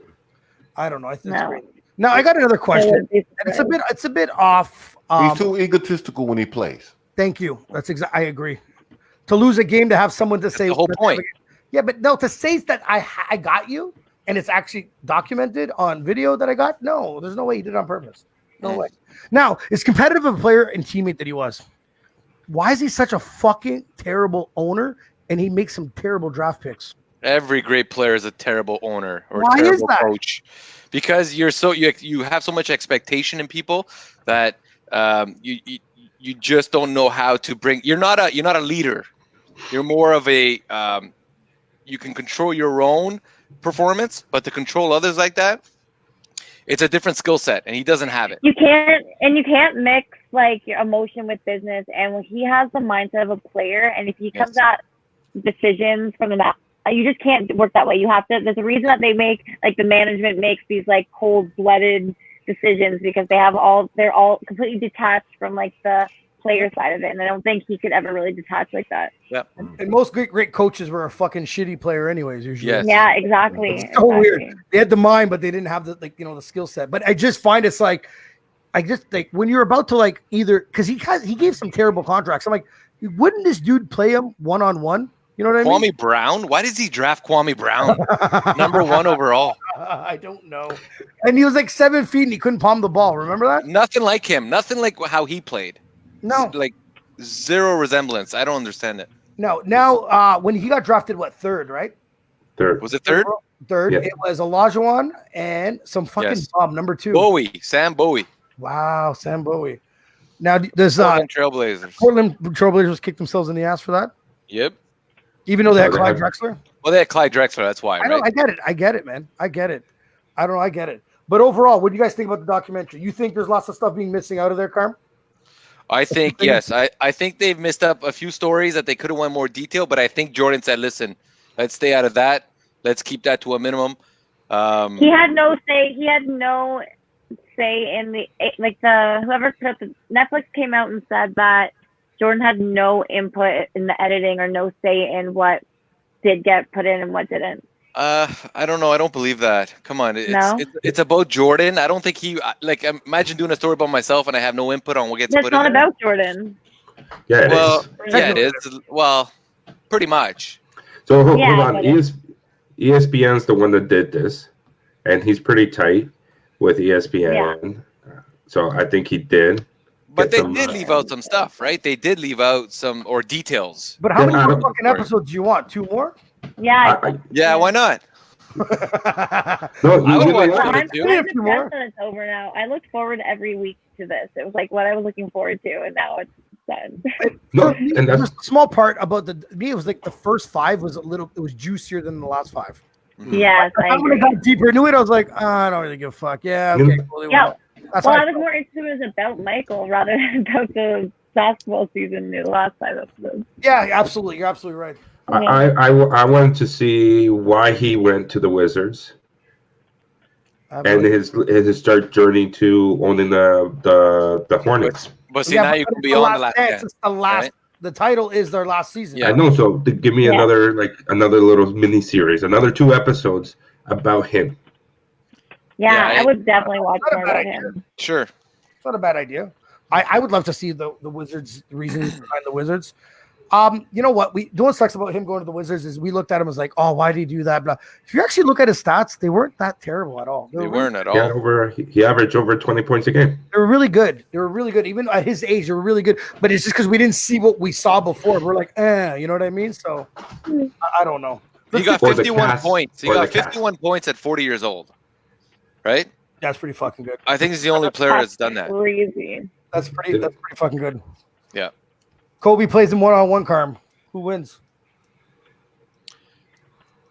I don't know. I think it's great. Now I got another question. It's a bit off. He's too egotistical when he plays. Thank you. That's exactly. I agree. To lose a game, to have someone to say the whole point. Yeah, but no, to say that I got you. And it's actually documented on video that I got? No, there's no way he did it on purpose. No way. Now, as competitive of a player and teammate that he was, why is he such a fucking terrible owner and he makes some terrible draft picks? Every great player is a terrible owner or a terrible coach. Because you have so much expectation in people that you just don't know how to bring. You're not a leader. You're more of a you can control your own performance, but to control others like that, it's a different skill set, and he doesn't have it. You can't mix like your emotion with business. And when he has the mindset of a player, and if he comes at decisions from the you just can't work that way. You have to. There's a reason that they make like the management makes these like cold-blooded decisions because they're all completely detached from like the player side of it, and I don't think he could ever really detach like that. Yeah. And most great coaches were a fucking shitty player, anyways. Usually. Yes. Yeah, exactly. It's so weird. They had the mind, but they didn't have the the skill set. But I just find it's like, I just like when you're about to like either because he gave some terrible contracts. I'm like, wouldn't this dude play him one-on-one? You know what I mean? Kwame Brown? Why does he draft Kwame Brown? Number 1 overall. I don't know. And he was like 7 feet and he couldn't palm the ball. Remember that? Nothing like him. Nothing like how he played. No. Like zero resemblance. I don't understand it. No. Now, when he got drafted, what, third, right? Third. Was it third? Third. Yeah. It was Olajuwon and some fucking bum, number 2. Sam Bowie. Wow, Sam Bowie. Now, does Portland Trailblazers. Portland Trailblazers kick themselves in the ass for that? Yep. Even though they had Clyde Drexler? Well, they had Clyde Drexler. That's why, I know, right? I get it, man. I get it. I don't know. I get it. But overall, what do you guys think about the documentary? You think there's lots of stuff being missing out of there, Carm? I think, yes. I think they've missed up a few stories that they could have went more detail, but I think Jordan said, listen, let's stay out of that. Let's keep that to a minimum. He had no say. He had no say in whoever put up the Netflix came out and said that Jordan had no input in the editing or no say in what did get put in and what didn't. I don't know. I don't believe that. Come on. It's about Jordan. I don't think he imagine doing a story about myself and I have no input on what gets put in. It's not about Jordan. Yeah, it is. Well, pretty much. So hold on. ESPN's the one that did this, and he's pretty tight with ESPN. Yeah. So I think he did. But they did leave out some stuff, right? They did leave out some details. But how many more fucking episodes do you want? 2 more? Yeah. Why not? No, I'm surprised that it's over now. I looked forward every week to this. It was like what I was looking forward to, and now it's done. And that's a small part about me. It was like the first 5 was it was juicier than the last 5. Yes, when I got deeper into it, I was like, I don't really give a fuck. Yeah, okay. Yeah. I was more interested in it was about Michael rather than about the basketball season in the last 5 episodes. Yeah, absolutely. You're absolutely right. I wanted to see why he went to the Wizards and his start journey to owning the Hornets. But see, now you can be on the last dance. It's the last. Right? The title is their last season. Yeah, I know. So give me another little mini series, another 2 episodes about him. Yeah, I would definitely watch more about him. Sure, it's not a bad idea. I would love to see the Wizards' reasons behind the Wizards. You know what? What sucks about him going to the Wizards is we looked at him as like, oh, why did he do that? Blah. If you actually look at his stats, they weren't that terrible at all. They weren't at all. He averaged over 20 points a game. They were really good. Even at his age, they were really good. But it's just because we didn't see what we saw before. We're like, you know what I mean? So I don't know. He got 51 points. He got 51 points at 40 years old. Right? That's pretty fucking good. I think he's the only player that's done that. Crazy. That's pretty fucking good. Yeah. Kobe plays him one-on-one, Carm. Who wins?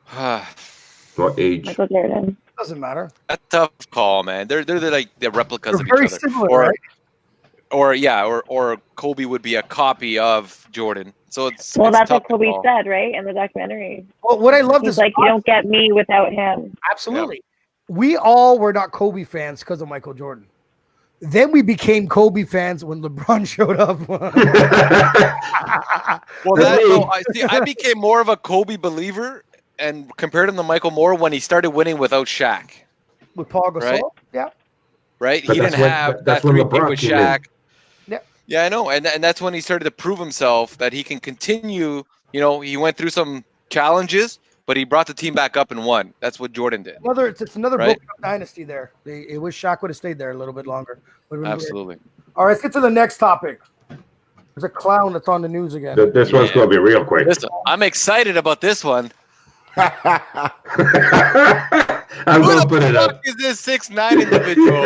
What age? Michael Jordan. Doesn't matter. A tough call, man. They're like the replicas of each very other. Similar, right? Or Kobe would be a copy of Jordan. So it's that's what Kobe said, right, in the documentary. Well, what I love is like, you don't get me without him. Absolutely. Yeah. We all were not Kobe fans because of Michael Jordan. Then we became Kobe fans when LeBron showed up. I became more of a Kobe believer and compared him to Michael more when he started winning without Shaq. With Paul Gasol? Right? Yeah. Right? He didn't have that 3-peat with Shaq. Yeah, I know. And that's when he started to prove himself that he can continue. You know, he went through some challenges, but he brought the team back up and won. That's what Jordan did. It's another broken up dynasty there. It wish Shaq would have stayed there a little bit longer. Absolutely. All right, let's get to the next topic. There's a clown that's on the news again. This one's going to be real quick. Listen, I'm excited about this one. I'm going to put it up. Who the fuck is this 6ix9ine individual?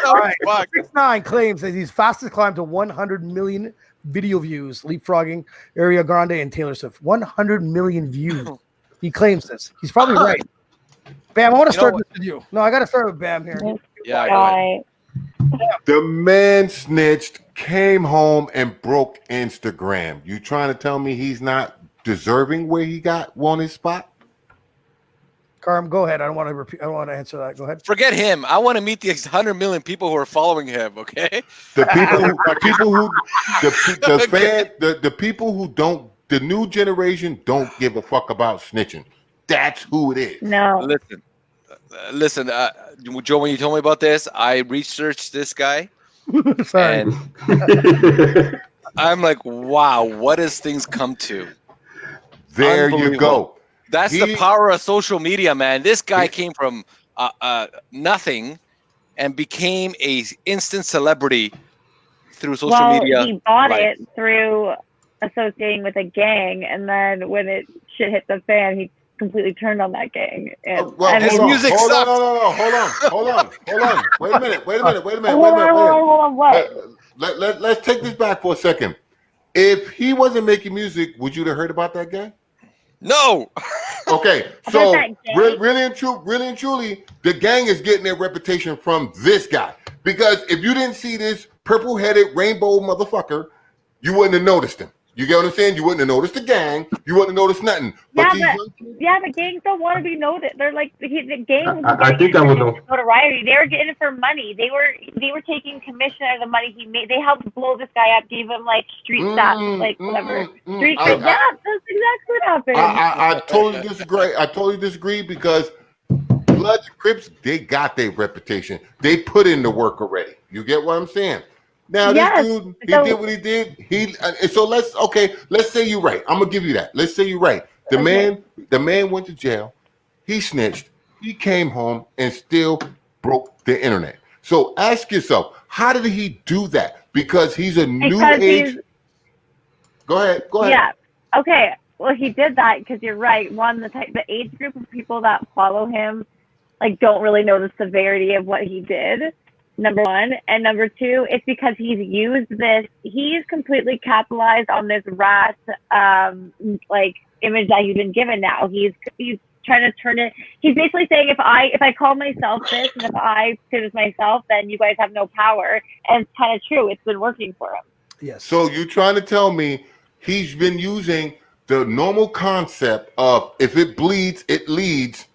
All right, 6ix9ine claims that he's fastest climb to 100 million video views, leapfrogging Ariana Grande and Taylor Swift. 100 million views. He claims this. He's probably right. Bam, I want to start this with you. No, I got to start with Bam here. Yeah, go ahead. The man snitched, came home, and broke Instagram. You trying to tell me he's not deserving where he won his spot? Carm, go ahead. I don't want to repeat. I don't want to answer that. Go ahead. Forget him. I want to meet the 100 million people who are following him. Okay. The people who don't, the new generation don't give a fuck about snitching. That's who it is. No. Listen, Joe, when you told me about this, I researched this guy. Sorry. And I'm like, wow, what has things come to? There you go. That's the power of social media, man. This guy came from nothing and became a instant celebrity through social media. He bought it through associating with a gang, and then when shit hit the fan, he completely turned on that gang. And his music sucks. Hold on. Wait a minute. Hold on. What? Let's take this back for a second. If he wasn't making music, would you have heard about that guy? No. Okay, so really and truly, the gang is getting their reputation from this guy. Because if you didn't see this purple-headed rainbow motherfucker, you wouldn't have noticed him. You get what I'm saying? You wouldn't have noticed the gang. You wouldn't have noticed nothing. But gangs don't want to be noticed. They're like the gang. I think I would know. Notoriety. They were getting it for money. They were taking commission out of the money he made. They helped blow this guy up, gave him like street stats, like whatever. Street cred. Yeah, that's exactly what happened. I totally disagree because Bloods and Crips, they got their reputation. They put in the work already. You get what I'm saying? Now this dude, he did what he did. So let's say you're right. I'm gonna give you that. Let's say you're right. The man went to jail. He snitched. He came home and still broke the internet. So ask yourself, how did he do that? Because he's a new age. Go ahead. Yeah. Okay. Well, he did that because you're right. One, the age group of people that follow him, like, don't really know the severity of what he did. Number one. And number two, it's because he's used this. He's completely capitalized on this rat, like, image that he's been given now. He's trying to turn it. He's basically saying, if I call myself this and if I say this myself, then you guys have no power. And it's kind of true. It's been working for him. Yes. So you're trying to tell me he's been using the normal concept of if it bleeds, it leads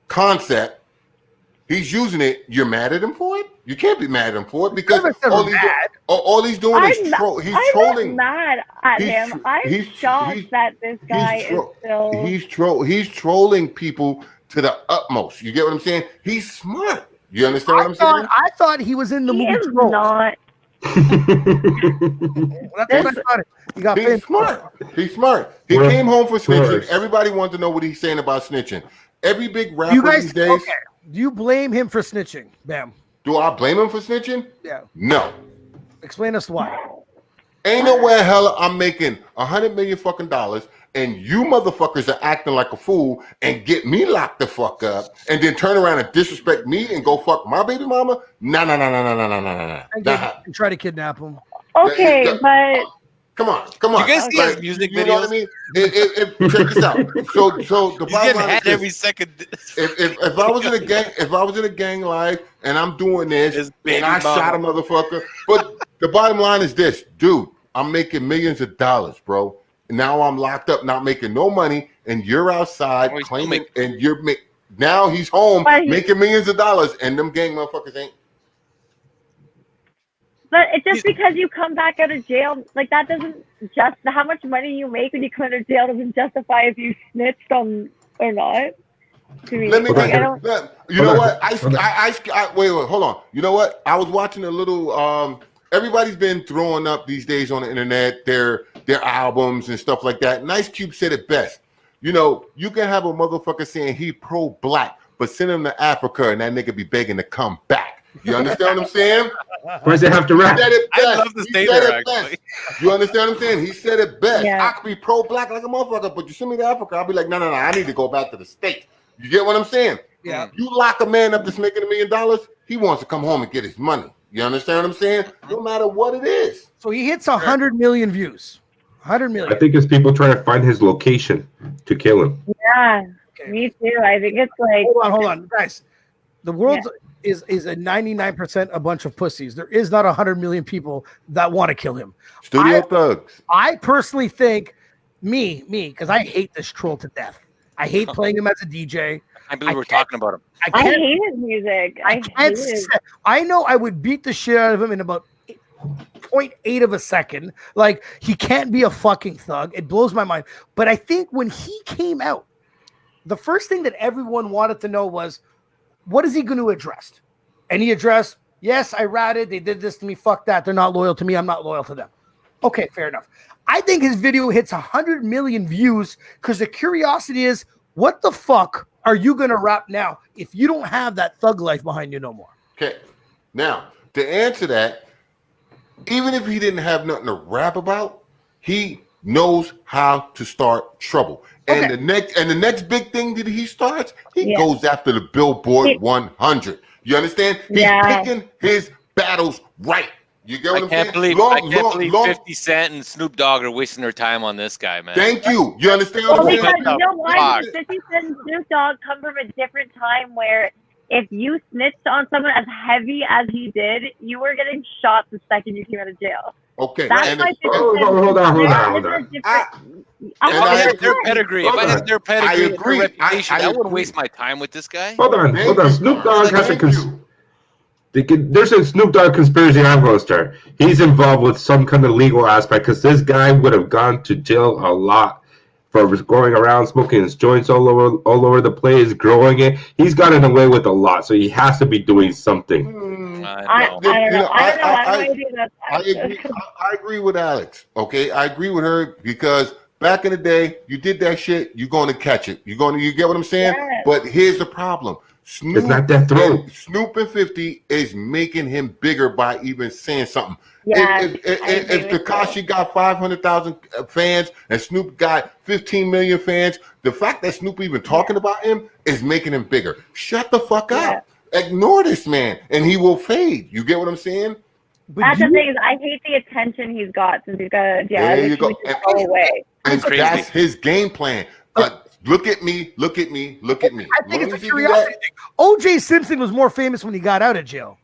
concept. He's using it. You're mad at him for it? You can't be mad at him for it because all he's doing is trolling. I'm not mad at him. I'm shocked that this guy is still. He's trolling people to the utmost. You get what I'm saying? He's smart. You understand what I'm saying? I thought he was in the movie. He is not. That's what I thought. He's smart. He's smart. He came home for snitching. Everybody wanted to know what he's saying about snitching. Every big rapper these days. Okay. Do you blame him for snitching? Bam. Do I blame him for snitching? Yeah. No. Explain us why. Ain't no way hell I'm making $100 million fucking dollars and you motherfuckers are acting like a fool and get me locked the fuck up and then turn around and disrespect me and go fuck my baby mama? No. And try to kidnap him. Okay, but come on. You guys see his music videos? You know what I mean? Check this out. So the bottom line is every second. If I was in a gang life and I'm doing this and I shot a motherfucker, but the bottom line is this, dude, I'm making millions of dollars, bro. Now I'm locked up, not making no money, and you're outside claiming, and now he's home making millions of dollars, and them gang motherfuckers ain't. But it's just because you come back out of jail, like that doesn't just how much money you make when you come out of jail doesn't justify if you snitched on or not. Let me you know what? Wait, hold on. You know what? I was watching a little. Everybody's been throwing up these days on the internet their albums and stuff like that. And Ice Cube said it best. You know, you can have a motherfucker saying he pro-black, but send him to Africa and that nigga be begging to come back. You understand what I'm saying? Why does it have to rap? I love to stay there, actually. You understand what I'm saying? He said it best. Yeah. I could be pro-black like a motherfucker, but you send me to Africa, I'll be like, no, I need to go back to the States. You get what I'm saying? Yeah. You lock a man up that's making $1 million, he wants to come home and get his money. You understand what I'm saying? No matter what it is. So he hits 100 million views. 100 million. I think it's people trying to find his location to kill him. Yeah, me too. I think it's like hold on, guys. The world is a 99% a bunch of pussies. There is not 100 million people that want to kill him. Studio thugs. I personally think Me, because I hate this troll to death. I hate playing him as a DJ. I believe we're talking about him. I hate his music. I know I would beat the shit out of him in about 0.8 of a second. Like, he can't be a fucking thug. It blows my mind. But I think when he came out, the first thing that everyone wanted to know was, what is he going to address? And he addressed, yes, I ratted. They did this to me. Fuck that. They're not loyal to me. I'm not loyal to them. Okay, fair enough. I think his video hits 100 million views because the curiosity is, what the fuck are you going to rap now if you don't have that thug life behind you no more? Okay. Now, to answer that, even if he didn't have nothing to rap about, he knows how to start trouble. And the next big thing that he starts, he goes after the Billboard 100. You understand? He's picking his battles right. You get what I'm saying? I can't believe 50 Cent and Snoop Dogg are wasting their time on this guy, man. Thank you. You understand what I'm saying? Because you know why? 50 Cent and Snoop Dogg come from a different time where if you snitched on someone as heavy as he did, you were getting shot the second you came out of jail. Okay. That's why hold on. If I had their pedigree, and their reputation, I wouldn't waste my time with this guy. Hold on. Snoop Dogg has there's a Snoop Dogg conspiracy I'm going to start. He's involved with some kind of legal aspect because this guy would have gone to jail a lot for going around smoking his joints all over the place, growing it. He's gotten away with a lot, so he has to be doing something. I don't know. I agree with Alex. Okay, I agree with her because back in the day, you did that shit, you're going to catch it. You get what I'm saying? Yeah. But here's the problem. Snoop, it's not that throat. Snoop and 50 is making him bigger by even saying something. Yeah, if Tekashi got 500,000 fans and Snoop got 15 million fans, the fact that Snoop even talking about him is making him bigger. Shut the fuck up. Ignore this man, and he will fade. You get what I'm saying? That's the thing is, I hate the attention he's got since he's got there you go. Go away. And that's his game plan. Look at me. I think it's a curiosity thing. O.J. Simpson was more famous when he got out of jail.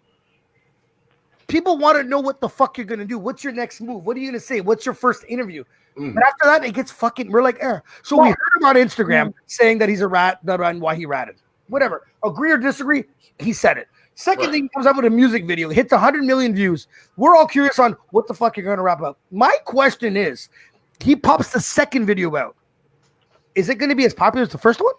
People want to know what the fuck you're going to do. What's your next move? What are you going to say? What's your first interview? But after that, it gets fucking, we're like, So we heard him on Instagram saying that he's a rat, and why he ratted. Whatever. Agree or disagree, he said it. Second thing, he comes out with a music video, hits 100 million views. We're all curious on what the fuck you're going to rap about. My question is, he pops the second video out. Is it going to be as popular as the first one?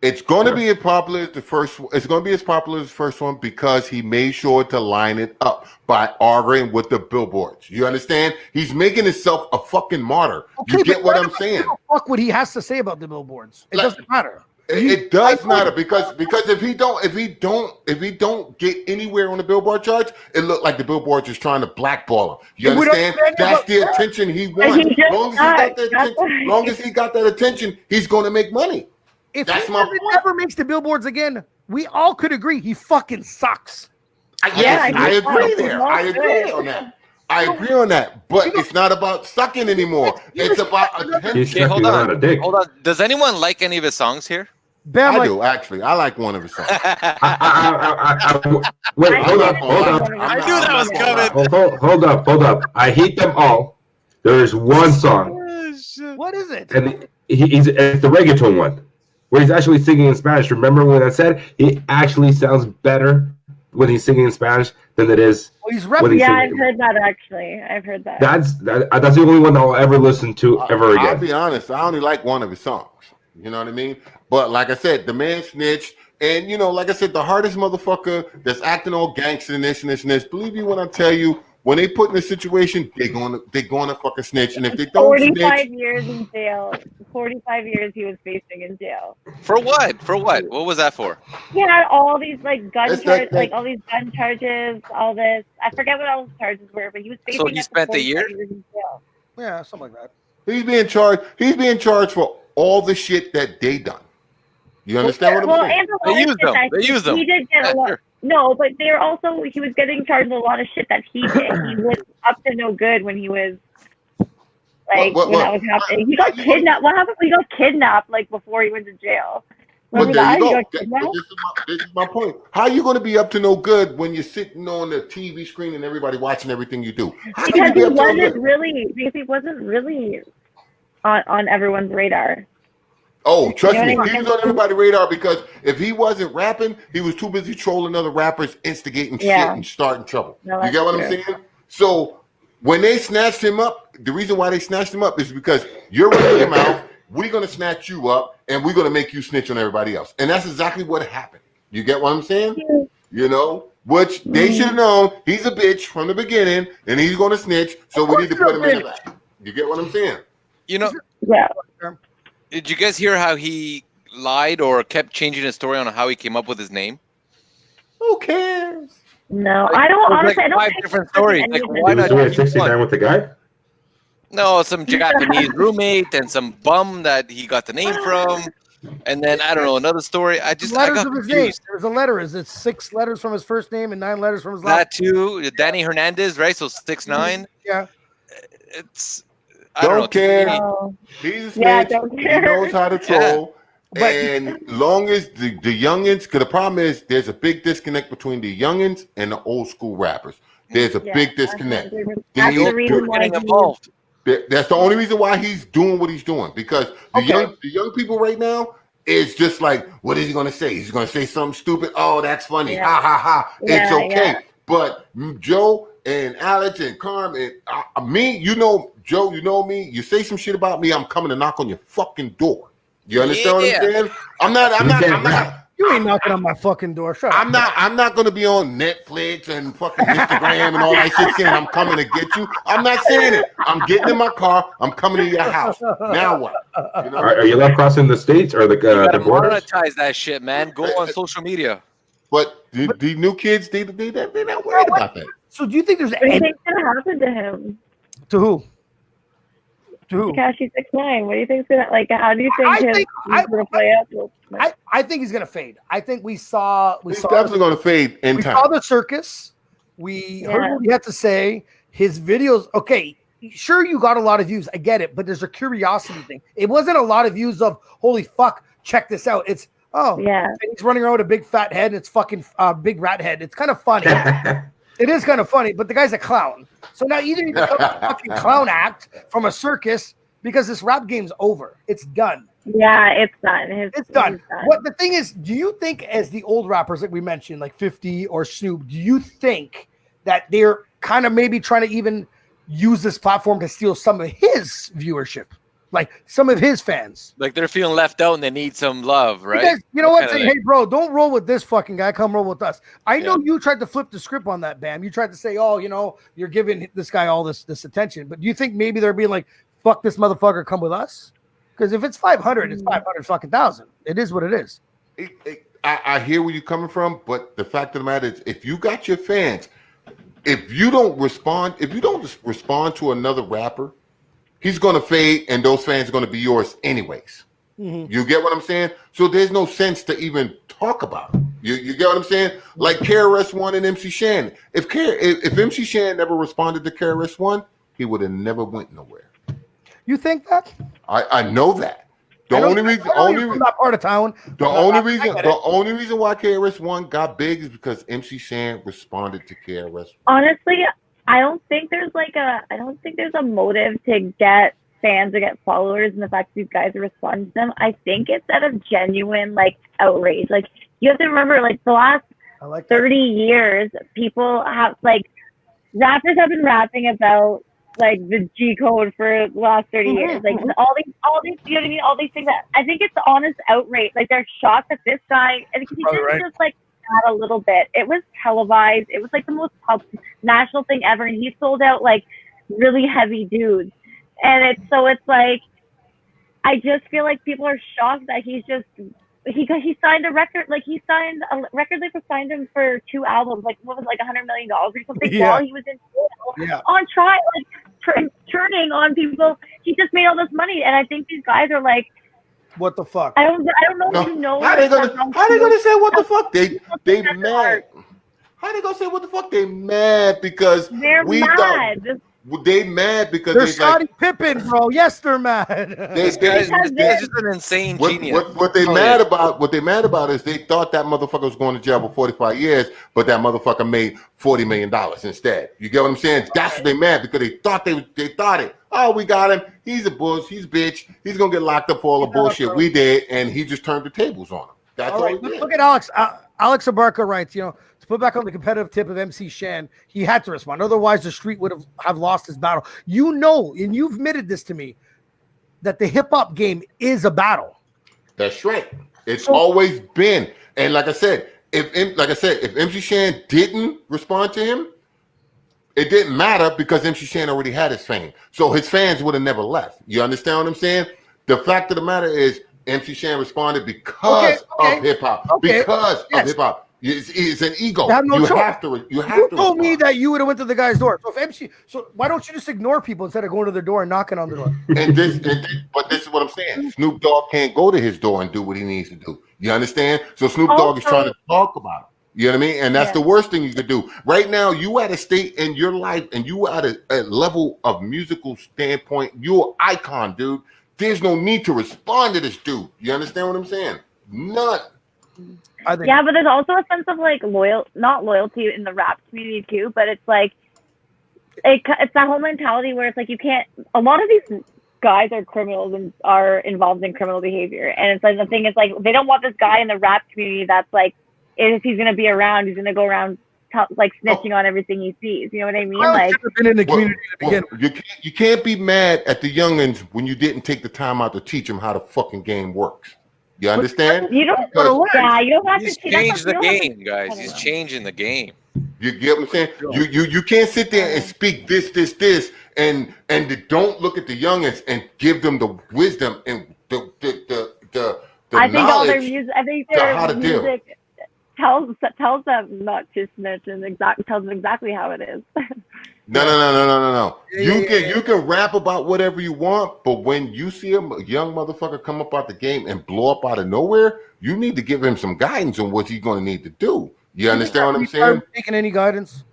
It's going to be as popular as the first. It's going to be as popular as the first one because he made sure to line it up by arguing with the billboards. You understand? He's making himself a fucking martyr. Okay, you get what I'm saying? Fuck what he has to say about the billboards. It doesn't matter. It does matter because if he don't get anywhere on the Billboard charts, it looked like the Billboard is trying to blackball him. You understand? That's the attention he wants. Long as he got that attention, he's going to make money. If he never makes the billboards again, we all could agree he fucking sucks. I agree there. I agree on that. But it's not about sucking anymore. It's about attention. Hold on. Does anyone like any of his songs here? I do, actually. I like one of his songs. Wait, hold up. I knew that was coming. Hold up. I hate them all. There is one song. What is it? And it's the reggaeton one. Where he's actually singing in Spanish. Remember when I said it actually sounds better when he's singing in Spanish than it is when he's rapping? Yeah, I've heard that actually. I've heard that. That's the only one I'll ever listen to ever again. I'll be honest. I only like one of his songs. You know what I mean? But like I said, the man snitched. And, like I said, the hardest motherfucker that's acting all gangster and this. Believe you when I tell you, when they put in a situation, they're gonna fucking snitch. And if they don't 45 years in jail. 45 years he was facing in jail. For what? What was that for? He had all these gun charges, all these gun charges, all this. I forget what all his charges were, but he was facing. So he spent the year? In jail. Yeah, something like that. He's being charged for all the shit that they done. You understand what I'm saying? They used them. He did get a lot. No, but he was getting charged with a lot of shit that he did. He was up to no good when he was when that was happening. He got kidnapped. What happened when he got kidnapped before he went to jail? Well, there you go. This is my point. How are you going to be up to no good when you're sitting on the TV screen and everybody watching everything you do? Because he wasn't really on everyone's radar. Oh, trust me, I mean? he was on everybody's radar because if he wasn't rapping, he was too busy trolling other rappers, instigating shit and starting trouble. No, you get what I'm saying? So when they snatched him up, the reason why they snatched him up is because you're running your mouth, we're going to snatch you up, and we're going to make you snitch on everybody else. And that's exactly what happened. You get what I'm saying? You know, which they should have known he's a bitch from the beginning, and he's going to snitch, so we need to put him in the back. You get what I'm saying? You know, did you guys hear how he lied or kept changing his story on how he came up with his name? Who cares? No, I don't. Honestly, like I don't. 5 different stories. Like, why not? 6ix9ine with the guy? No, some Japanese roommate and some bum that he got the name from, and then I don't know another story. I got confused. There's a letter. Is it 6 letters from his first name and 9 letters from his last? That too, Danny Hernandez, right? So 6ix9ine. Yeah. It's. Don't care. He's a snitch. He knows how to troll. Yeah. And long as the youngins, because the problem is there's a big disconnect between the youngins and the old school rappers. There's a big disconnect. That's the reason why getting involved. That's the only reason why he's doing what he's doing, because the young people right now is just like, what is he going to say? He's going to say something stupid. Oh, that's funny. Ha ha ha. It's okay. But Joe and Alex and Carm and me, you know, Joe, you know me. You say some shit about me, I'm coming to knock on your fucking door. You understand what I'm saying? I'm not. You ain't knocking on my fucking door. Shut up. I'm not going to be on Netflix and fucking Instagram and all that shit saying I'm coming to get you. I'm not saying it. I'm getting in my car. I'm coming to your house. Now what? You know? Are you allowed crossing the states or the borders? Monetize that shit, man. Go on social media. But the new kids, they're not worried about that. So do you think there's anything gonna happen to him? To who? To who? Tekashi 6ix9ine. What do you think's gonna How do you think he's gonna play out? I think he's gonna fade. I think he's definitely gonna fade in time. We saw the circus. We heard what he had to say. His videos. Okay, sure, you got a lot of views. I get it, but there's a curiosity thing. It wasn't a lot of views of holy fuck, check this out. It's he's running around with a big fat head and it's fucking big rat head. It's kind of funny. It is kind of funny, but the guy's a clown. So now either you become a fucking clown act from a circus because this rap game's over. It's done. Yeah, it's done. It's done. What the thing is, do you think as the old rappers that we mentioned, like 50 or Snoop, do you think that they're kind of maybe trying to even use this platform to steal some of his viewership? Like some of his fans. Like they're feeling left out and they need some love, right? Because, you know what? Say, hey, bro, don't roll with this fucking guy. Come roll with us. I know you tried to flip the script on that, Bam. You tried to say, oh, you know, you're giving this guy all this attention. But do you think maybe they're being like, fuck this motherfucker, come with us? Because if it's 500, it's 500 fucking thousand. It is what it is. I hear where you're coming from, but the fact of the matter is, if you got your fans, if you don't respond to another rapper, he's going to fade, and those fans are going to be yours anyways. Mm-hmm. You get what I'm saying? So there's no sense to even talk about it. You get what I'm saying? Like KRS-One and MC Shan. If MC Shan never responded to KRS-One, he would have never went nowhere. You think that? I know that. The only reason why KRS-One got big is because MC Shan responded to KRS-One. Honestly, I don't think there's a motive to get fans or get followers in the fact that these guys are responding to them. I think it's out of genuine outrage. Like, you have to remember, the last 30 years, people have rappers have been rapping about the G code for the last 30 years. All these, you know what I mean? All these things that I think it's honest outrage. They're shocked that this guy, and he didn't just that a little bit. It was televised. It was the most national thing ever, and he sold out really heavy dudes. And it's I just feel like people are shocked that he signed a record. He signed a record label, signed him for 2 albums. What was $100 million or something while he was in jail on trial, turning on people. He just made all this money, and I think these guys are what the fuck? I don't know if you know. How they gonna say what the fuck? They mad. How they gonna say what the fuck? They mad because they're mad. They mad because they're Scottie Pippen, bro. Yes, they're mad. This guy's just an insane genius. What they mad about is they thought that motherfucker was going to jail for 45 years, but that motherfucker made $40 million instead. You get what I'm saying? That's what they mad because they thought it. Oh, we got him. He's a bull. He's a bitch. He's gonna get locked up for all the bullshit we did, and he just turned the tables on him. That's all he did. Look at Alex. Alex Abarca writes, to put back on the competitive tip of MC Shan, he had to respond. Otherwise, the street would have lost his battle. And you've admitted this to me, that the hip hop game is a battle. That's right. It's always been. And like I said, if MC Shan didn't respond to him, it didn't matter because MC Shan already had his fame. So his fans would have never left. You understand what I'm saying? The fact of the matter is MC Shan responded because of hip hop. Okay. Because of hip hop. It's an ego. You have to. You told me that you would have went to the guy's door. So why don't you just ignore people instead of going to their door and knocking on the door? But this is what I'm saying. Snoop Dogg can't go to his door and do what he needs to do. You understand? So Snoop Dogg is trying to talk about it. You know what I mean? And that's the worst thing you could do. Right now, you at a state in your life and you at a level of musical standpoint, you're an icon, dude. There's no need to respond to this dude. You understand what I'm saying? None. Yeah, but there's also a sense of like not loyalty in the rap community too, but it's like it's that whole mentality where it's like you can't. A lot of these guys are criminals and are involved in criminal behavior, and it's like the thing is like they don't want this guy in the rap community that's like if he's gonna be around, he's gonna go around like snitching on everything he sees. You know what I mean? Like been in the community to begin with. You can't be mad at the youngins when you didn't take the time out to teach them how the fucking game works. You understand? You don't. Yeah, you don't have He's to changed the game, guys. He's changing the game. You get what I'm saying? You can't sit there and speak this, and don't look at the youngins and give them the wisdom and the I think all their knowledge music. I think their music tells them not to snitch and tells them exactly how it is. No. You can rap about whatever you want, but when you see a young motherfucker come up out the game and blow up out of nowhere, you need to give him some guidance on what he's going to need to do. You understand what I'm saying? Taking any guidance?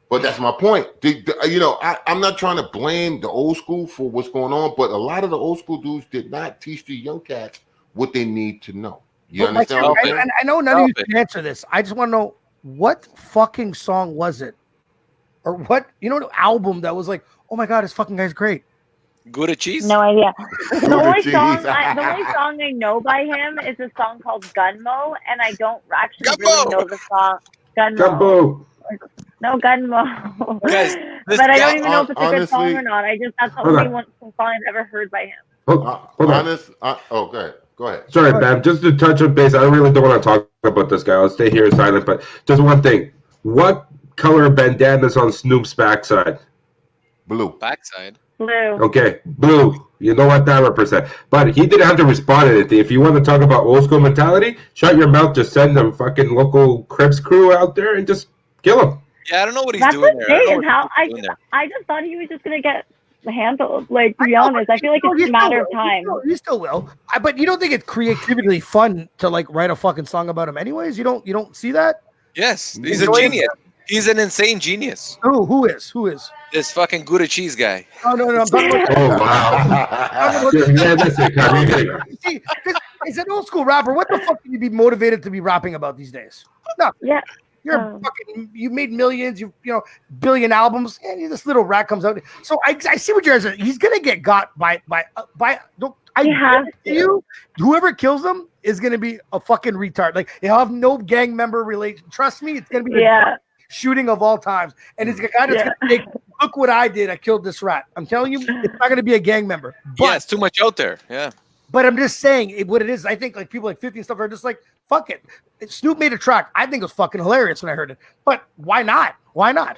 But that's my point. I'm not trying to blame the old school for what's going on, but a lot of the old school dudes did not teach the young cats what they need to know. You understand what I'm saying? I know none of you can answer this. I just want to know, what fucking song was it? Or what, the album that was like, oh my God, this fucking guy's great. Gouda cheese? No idea. The only song I know by him is a song called Gunmo, and I don't actually really know the song. Gunmo. No, Gunmo. Guys, but I don't even know if it's a good song or not. That's the only one song I've ever heard by him. Go ahead. Go ahead. Sorry, man. Just to touch on base, I really don't want to talk about this guy. I'll stay here silent, but just one thing. What color bandana's on Snoop's backside? Blue. Backside? Blue. Okay, blue. You know what that represents. But he didn't have to respond to anything. If you want to talk about old school mentality, shut your mouth, just send the fucking local Crips crew out there and just kill him. Yeah, I don't know what he's doing there. I just thought he was just going to get handled. Like, to be honest, I feel like it's a matter of time. He still will. But you don't think it's creatively fun to like write a fucking song about him anyways? You don't see that? Yes, he's a genius. He's an insane genius. Who is? This fucking Gouda cheese guy. Oh, no. I'm talking about wow. See, he's an old school rapper. What the fuck can you be motivated to be rapping about these days? No. Yeah. You made millions, billion albums, and this little rat comes out. So I see what you're saying. He's gonna get got by. Whoever kills him is gonna be a fucking retard. Like he'll have no gang member relation. Trust me, it's gonna be the shooting of all times. And it's a guy that's gonna think, look what I did. I killed this rat. I'm telling you, it's not gonna be a gang member. But, it's too much out there. Yeah. But I'm just saying what it is. I think like people like 50 and stuff are just like, fuck it. Snoop made a track. I think it was fucking hilarious when I heard it. But why not? Why not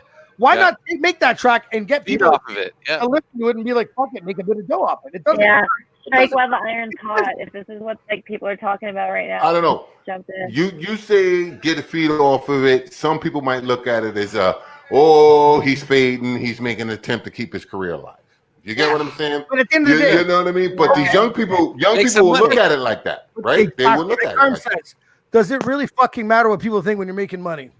make that track and get people off of it? Yeah. To listen to it and be like, fuck it, make a bit of dough off it. It doesn't. Yeah. Strike while the iron's hot. If this is what like people are talking about right now. I don't know. Jump in. You say get a feed off of it. Some people might look at it as he's fading. He's making an attempt to keep his career alive. You get what I'm saying? But at the end of the day, you know what I mean? But these young people will look at it like that, right? They will look at it like that. Does it really fucking matter what people think when you're making money?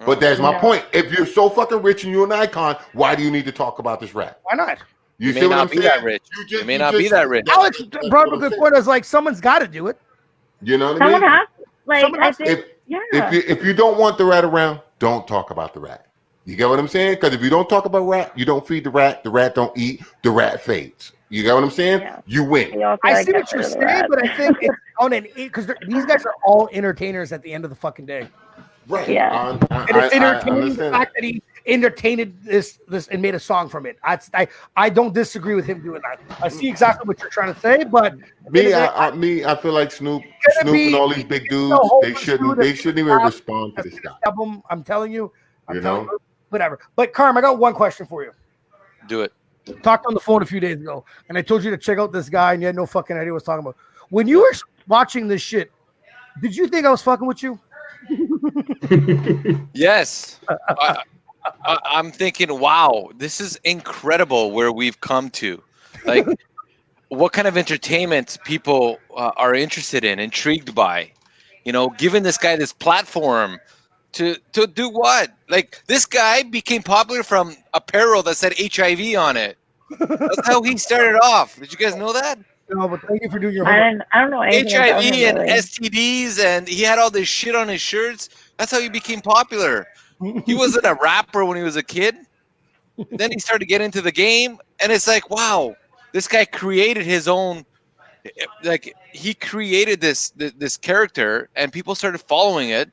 But that's my point. If you're so fucking rich and you're an icon, why do you need to talk about this rap? Why not? You may not be that rich. You may not be that rich. Alex brought up a good point. I was like, someone's got to do it. You know what I mean? Someone has. Like, I think, if you don't want the rat around, don't talk about the rat. You get what I'm saying? Because if you don't talk about rat, you don't feed the rat don't eat, the rat fades. You get what I'm saying? Yeah. You win. I see what you're saying, but I think it's on an because these guys are all entertainers at the end of the fucking day. Right. Yeah. And it's entertaining the fact that he entertained this and made a song from it. I don't disagree with him doing that. I see exactly what you're trying to say, but I feel like Snoop and all these big dudes, they shouldn't even respond to this stuff. I'm telling you, whatever. But Carm, I got one question for you. Do it. Talked on the phone a few days ago, and I told you to check out this guy, and you had no fucking idea what I was talking about. When you were watching this shit, did you think I was fucking with you? Yes. I'm thinking, wow, this is incredible where we've come to. Like, what kind of entertainment people are interested in, intrigued by. You know, giving this guy this platform to do what? Like, this guy became popular from apparel that said HIV on it. That's how he started off. Did you guys know that? No, but thank you for doing your homework. I don't know anything HIV about him, and really. STDs, and he had all this shit on his shirts. That's how he became popular. He wasn't a rapper when he was a kid. Then he started to get into the game, and it's like, wow, this guy created his own. Like, he created this character, and people started following it.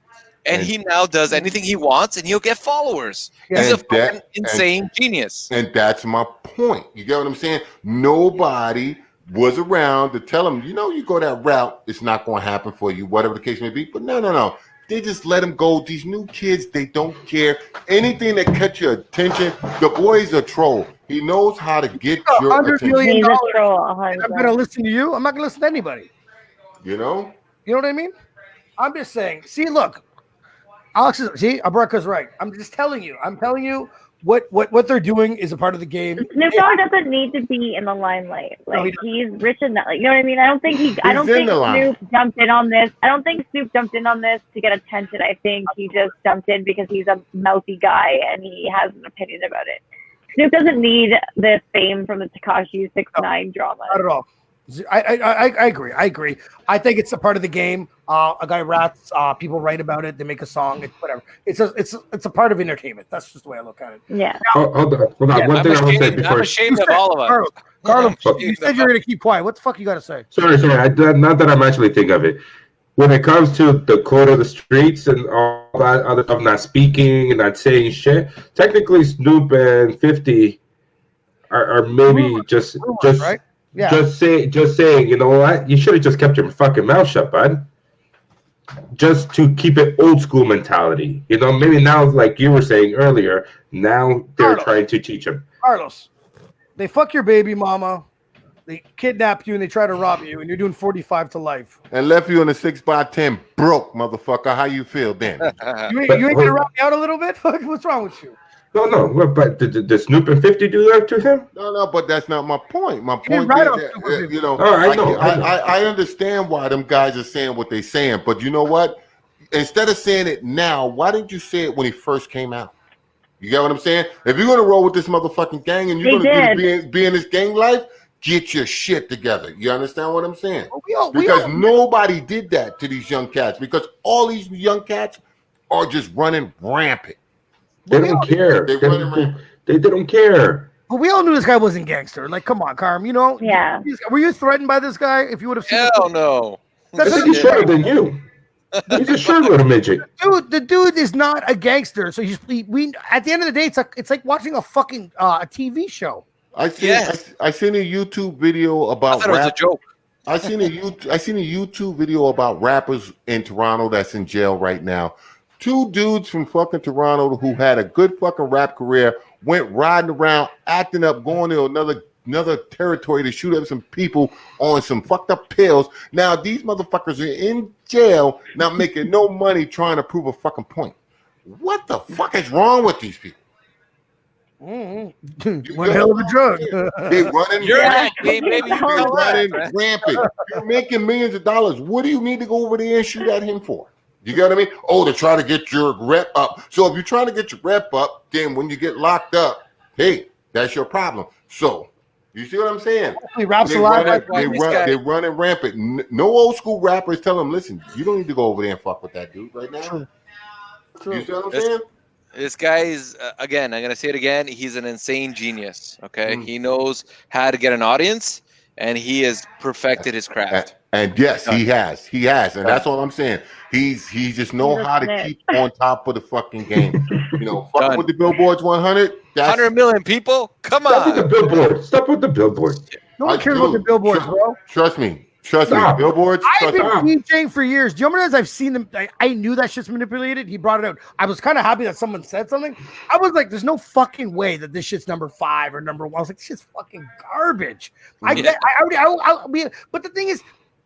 And he now does anything he wants, and he'll get followers. He's a fucking insane genius. And that's my point. You get what I'm saying? Nobody was around to tell him, you go that route, it's not going to happen for you, whatever the case may be. But no. They just let him go. These new kids, they don't care. Anything that catch your attention, the boy's a troll. He knows how to get your attention. $100 million. He's a troll. I'm going to listen to you. I'm not going to listen to anybody. You know? You know what I mean? I'm just saying. See, look. Alex Abreka's right. I'm just telling you. I'm telling you what they're doing is a part of the game. Snoop Dogg doesn't need to be in the limelight. Like, he's rich enough. Like, you know what I mean? I don't think Snoop jumped in on this. I don't think Snoop jumped in on this to get attention. I think he just jumped in because he's a mouthy guy and he has an opinion about it. Snoop doesn't need the fame from the Tekashi 6ix9ine drama. Not at all. I agree. I think it's a part of the game. A guy rats. People write about it. They make a song. It's whatever. It's a part of entertainment. That's just the way I look at it. Yeah. Hold on. One thing I will say before. I'm ashamed of all of us. Carlos, you said you're going to keep quiet. What the fuck you got to say? Sorry. Not that I'm actually thinking of it. When it comes to the code of the streets and all that other stuff, not speaking and not saying shit, technically Snoop and 50 are maybe just right? Yeah. Just saying, you know what? You should have just kept your fucking mouth shut, bud. Just to keep it old school mentality. You know, maybe now, like you were saying earlier, now they're trying to teach him. Carlos, they fuck your baby mama, they kidnap you, and they try to rob you, and you're doing 45 to life. And left you in a 6x10 broke, motherfucker. How you feel then? you ain't gonna rob me out a little bit? What's wrong with you? No, but did Snoop and 50 do that to him? No, but that's not my point. My point is, I understand why them guys are saying what they're saying, but you know what? Instead of saying it now, why didn't you say it when he first came out? You get what I'm saying? If you're gonna roll with this motherfucking gang and you're gonna be in this gang life, get your shit together. You understand what I'm saying? Because nobody did that to these young cats. Because all these young cats are just running rampant. They don't care. They don't care. But we all knew this guy wasn't gangster. Like, come on, Carm. You know? Yeah. Were you threatened by this guy? If you would have seen Hell no. I think he's shorter than you. He's a short little midget. Dude, the dude is not a gangster. So we at the end of the day, it's like watching a fucking a TV show. I seen a YouTube video about. I thought it was a joke. I seen a YouTube video about rappers in Toronto that's in jail right now. 2 dudes from fucking Toronto who had a good fucking rap career went riding around, acting up, going to another territory to shoot up some people on some fucked up pills. Now these motherfuckers are in jail, not making no money, trying to prove a fucking point. What the fuck is wrong with these people? One hell of a drug. They running. You're running rampant. You're making millions of dollars. What do you need to go over there and shoot at him for? You get what I mean? Oh, to try to get your rep up. So if you're trying to get your rep up, then when you get locked up, hey, that's your problem. So you see what I'm saying? They're running rampant. No old school rappers tell them, listen, you don't need to go over there and fuck with that dude right now. True. You see what I'm saying? This guy is, again, I'm going to say it again, he's an insane genius, okay? He knows how to get an audience, and he has perfected his craft. And yes, he has. And that's all I'm saying. He just know how to keep on top of the fucking game. Fucking with the Billboard's 100. 100 million people? Come on. Stop with the billboard. Stop with the billboard. No one cares about the billboards, bro. Trust me. Billboards. I've been DJing for years. Do you remember as I've seen them? I knew that shit's manipulated. He brought it out. I was kind of happy that someone said something. I was like, there's no fucking way that this shit's number 5 or number 1. I was like, this shit's fucking garbage. But the thing is,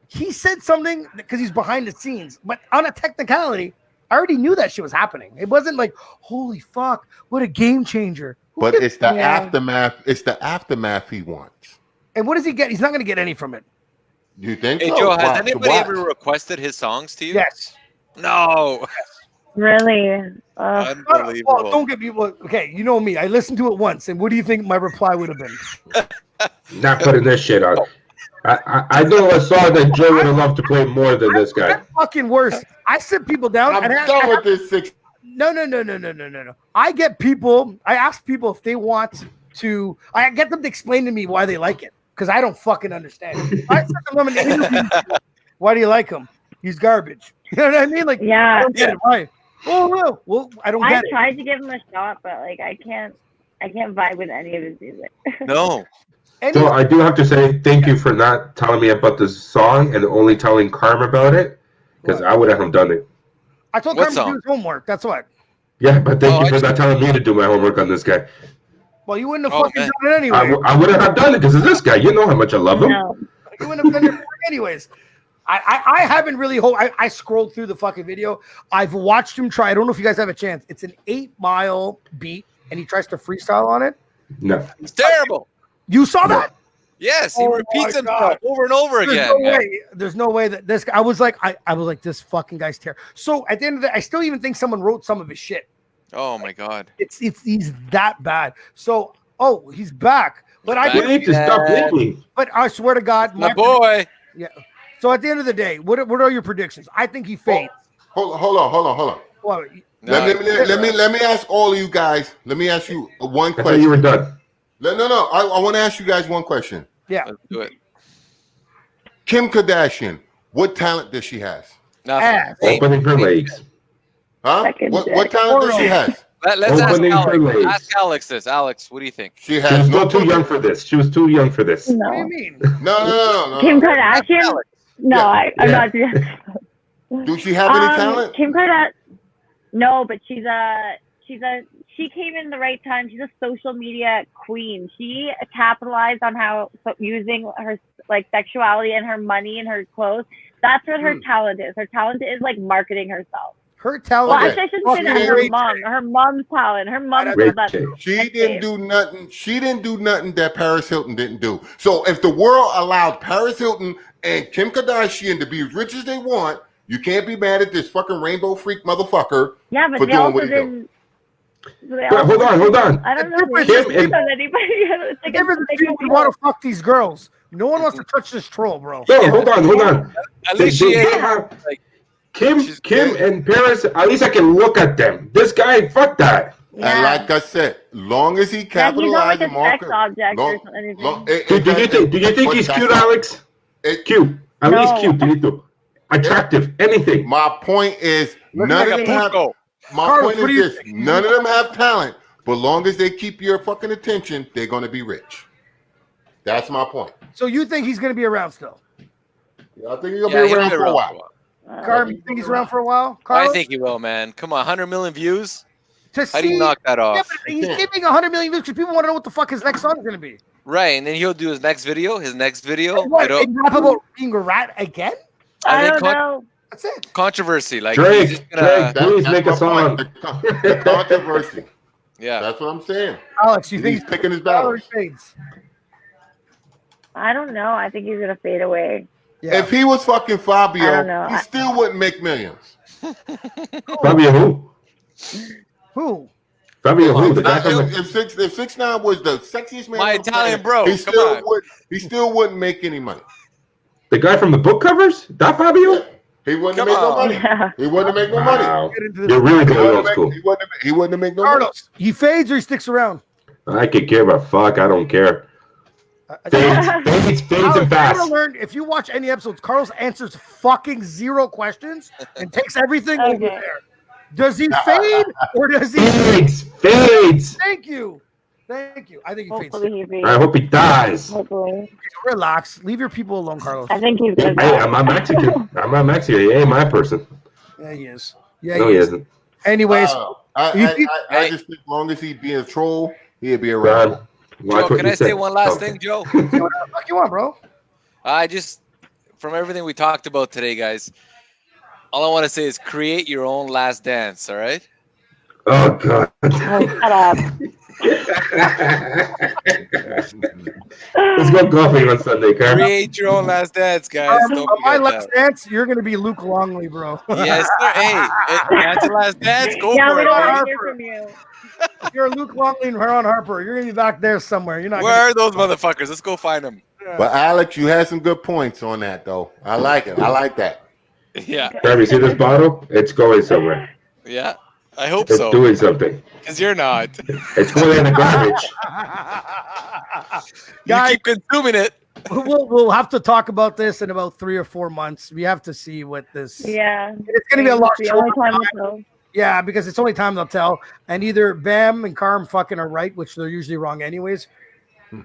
he said something because he's behind the scenes. But on a technicality, I already knew that shit was happening. It wasn't like, holy fuck, what a game changer. But it's the aftermath. It's the aftermath he wants. And what does he get? He's not going to get any from it. You think so? Joe, has anybody ever requested his songs to you? Yes. No. Really? Unbelievable. Well, don't get me. Okay, you know me. I listened to it once, and what do you think my reply would have been? Not putting this shit on. I know a song that Joe would have loved to play more than this guy. That's fucking worse. I sit people down. I'm done with this 6. No. I get people. I ask people if they want to. I get them to explain to me why they like it. Because I don't fucking understand. I said to women, why do you like him? He's garbage. You know what I mean? Like, yeah. I don't get it. Why? Oh, well, I don't get it. I tried to give him a shot, but like, I can't vibe with any of his music. No. So I do have to say thank you for not telling me about this song and only telling Carm about it, because I would have done it. I told Carm to do his homework. That's what. Yeah, but thank you for not telling me to do my homework on this guy. Well, you wouldn't have fucking done it anyway. I wouldn't have done it because of this guy. You know how much I love him. No. You wouldn't have done it anyways. I haven't really. I scrolled through the fucking video. I've watched him try. I don't know if you guys have a chance. It's an 8-mile beat, and he tries to freestyle on it. No, it's terrible. You saw that? Yes, he repeats himself over and over again. There's no way that this guy. I was like, this fucking guy's terrible. So at the end of the day, I still even think someone wrote some of his shit. Oh my god, he's that bad. So he's back, but I need to stop blinking. But I swear to God, my boy. Yeah. So at the end of the day, what are your predictions? I think he fades. Hold on. Well, let me ask all of you guys. Let me ask you one question. I thought you were done. No. I want to ask you guys one question. Yeah. Let's do it. Kim Kardashian, what talent does she have? Nothing. Opening her legs. Huh? What talent does she have? Let's ask Alex this. Alex, what do you think? She has too young for this. She was too young for this. No. What do you mean? No. Kim Kardashian? No, I'm not. Do she have any talent? Kim Kardashian? No, but she came in the right time. She's a social media queen. She capitalized on using her sexuality and her money and her clothes. That's what her talent is. Her talent is marketing herself. Her talent. Well, actually, I shouldn't say that. Her mom's talent. Her mom's talent. She didn't do nothing. She didn't do nothing that Paris Hilton didn't do. So if the world allowed Paris Hilton and Kim Kardashian to be as rich as they want, you can't be mad at this fucking rainbow freak motherfucker. Yeah, but they also didn't. Hold on. I don't know. Kim and anybody. People want to fuck these girls. No one wants to touch this troll, bro. No, hold on. At least she ain't Kim and Paris, at least I can look at them. This guy, fuck that. Yeah. And like I said, long as he capitalizes he's not like a sex object or something. Do you think he's cute, Alex? Cute. At least cute, Dito. Attractive. Anything. My point is, none of them have talent, but long as they keep your fucking attention, they're going to be rich. That's my point. So you think he's going to be around still? I think he'll be around for a while. Carm, you think he's around for a while? Carlos? I think he will, man. Come on, 100 million views. How do you knock that off? Yeah, but he's giving 100 million views because people want to know what the fuck his next song is going to be. Right, and then he'll do his next video. What, rap about being a rat again? I don't know. That's it. Controversy. Drake, please make a song. The controversy. Yeah. That's what I'm saying. Alex, you think he's picking his battles? I don't know. I think he's going to fade away. Yeah. If he was fucking Fabio, he still wouldn't make millions. Fabio who? Who? Fabio who? If 6ix9ine was the sexiest man, my Italian bro, he still wouldn't make any money. The guy from the book covers? That Fabio? Yeah. He wouldn't have made no money. Yeah. He wouldn't have made no money. You're really going old school. He wouldn't have made no Carlos, he fades or he sticks around? I could give a fuck. I don't care. Fades and fast. If you watch any episodes, Carlos answers fucking 0 questions and takes everything over there. Does he fade or does he fades? Thank you. I think he fades. I hope he dies. Hopefully. Relax. Leave your people alone, Carlos. I think he's good. Hey, I'm not Mexican. I'm not Mexican. He ain't my person. Yeah, he is. Yeah, no, he isn't. Anyways, I just think as long as he be a troll, he'll be around. Joe, can I say one last thing, Joe? What the fuck you want, bro? From everything we talked about today, guys, all I want to say is create your own last dance, all right? Oh, God. Shut up. Let's go golfing on Sunday, Carl. Create your own last dance, guys. On my last dance, you're going to be Luke Longley, bro. Yes, sir. Hey, that's the last dance. Go yeah, for we it, don't man. want to hear from you. If you're Luke Longley and Ron Harper, you're going to be back there somewhere. You're not. Where are those motherfuckers? Let's go find them. But Alex, you had some good points on that, though. I like it. I like that. Yeah. Have you see this bottle? It's going somewhere. Yeah. I hope It's so. doing something. Because you're not. It's going in the garbage. You keep consuming it. We'll have to talk about this in about 3 or 4 months. We have to see what this. Yeah. It's going to be a lot shorter. Time. Yeah, because it's only time they'll tell. And either Bam and Carm fucking are right, which they're usually wrong anyways.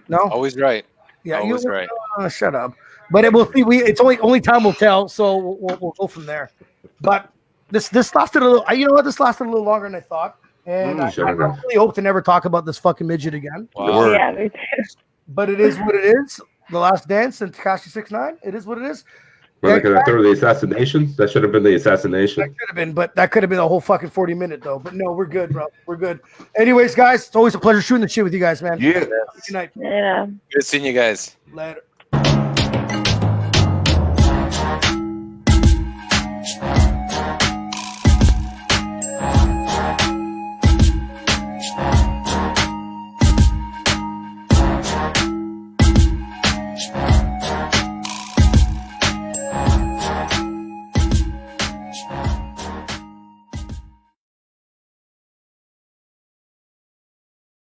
No? Always right. Yeah, always right. Shut up. But it will see. It's only time will tell, so we'll go from there. But this lasted a little. You know what? This lasted a little longer than I thought, and I really hope to never talk about this fucking midget again. Wow. Yeah, me too. But it is what it is. The Last Dance and Tekashi 6ix9ine. It is what it is. Well, they could have thrown the assassination. That should have been the assassination. That could have been, but that could have been a whole fucking 40-minute though. But no, we're good, bro. We're good. Anyways, guys, it's always a pleasure shooting the shit with you guys, man. Yeah. Good night. Yeah. Good seeing you guys. Later.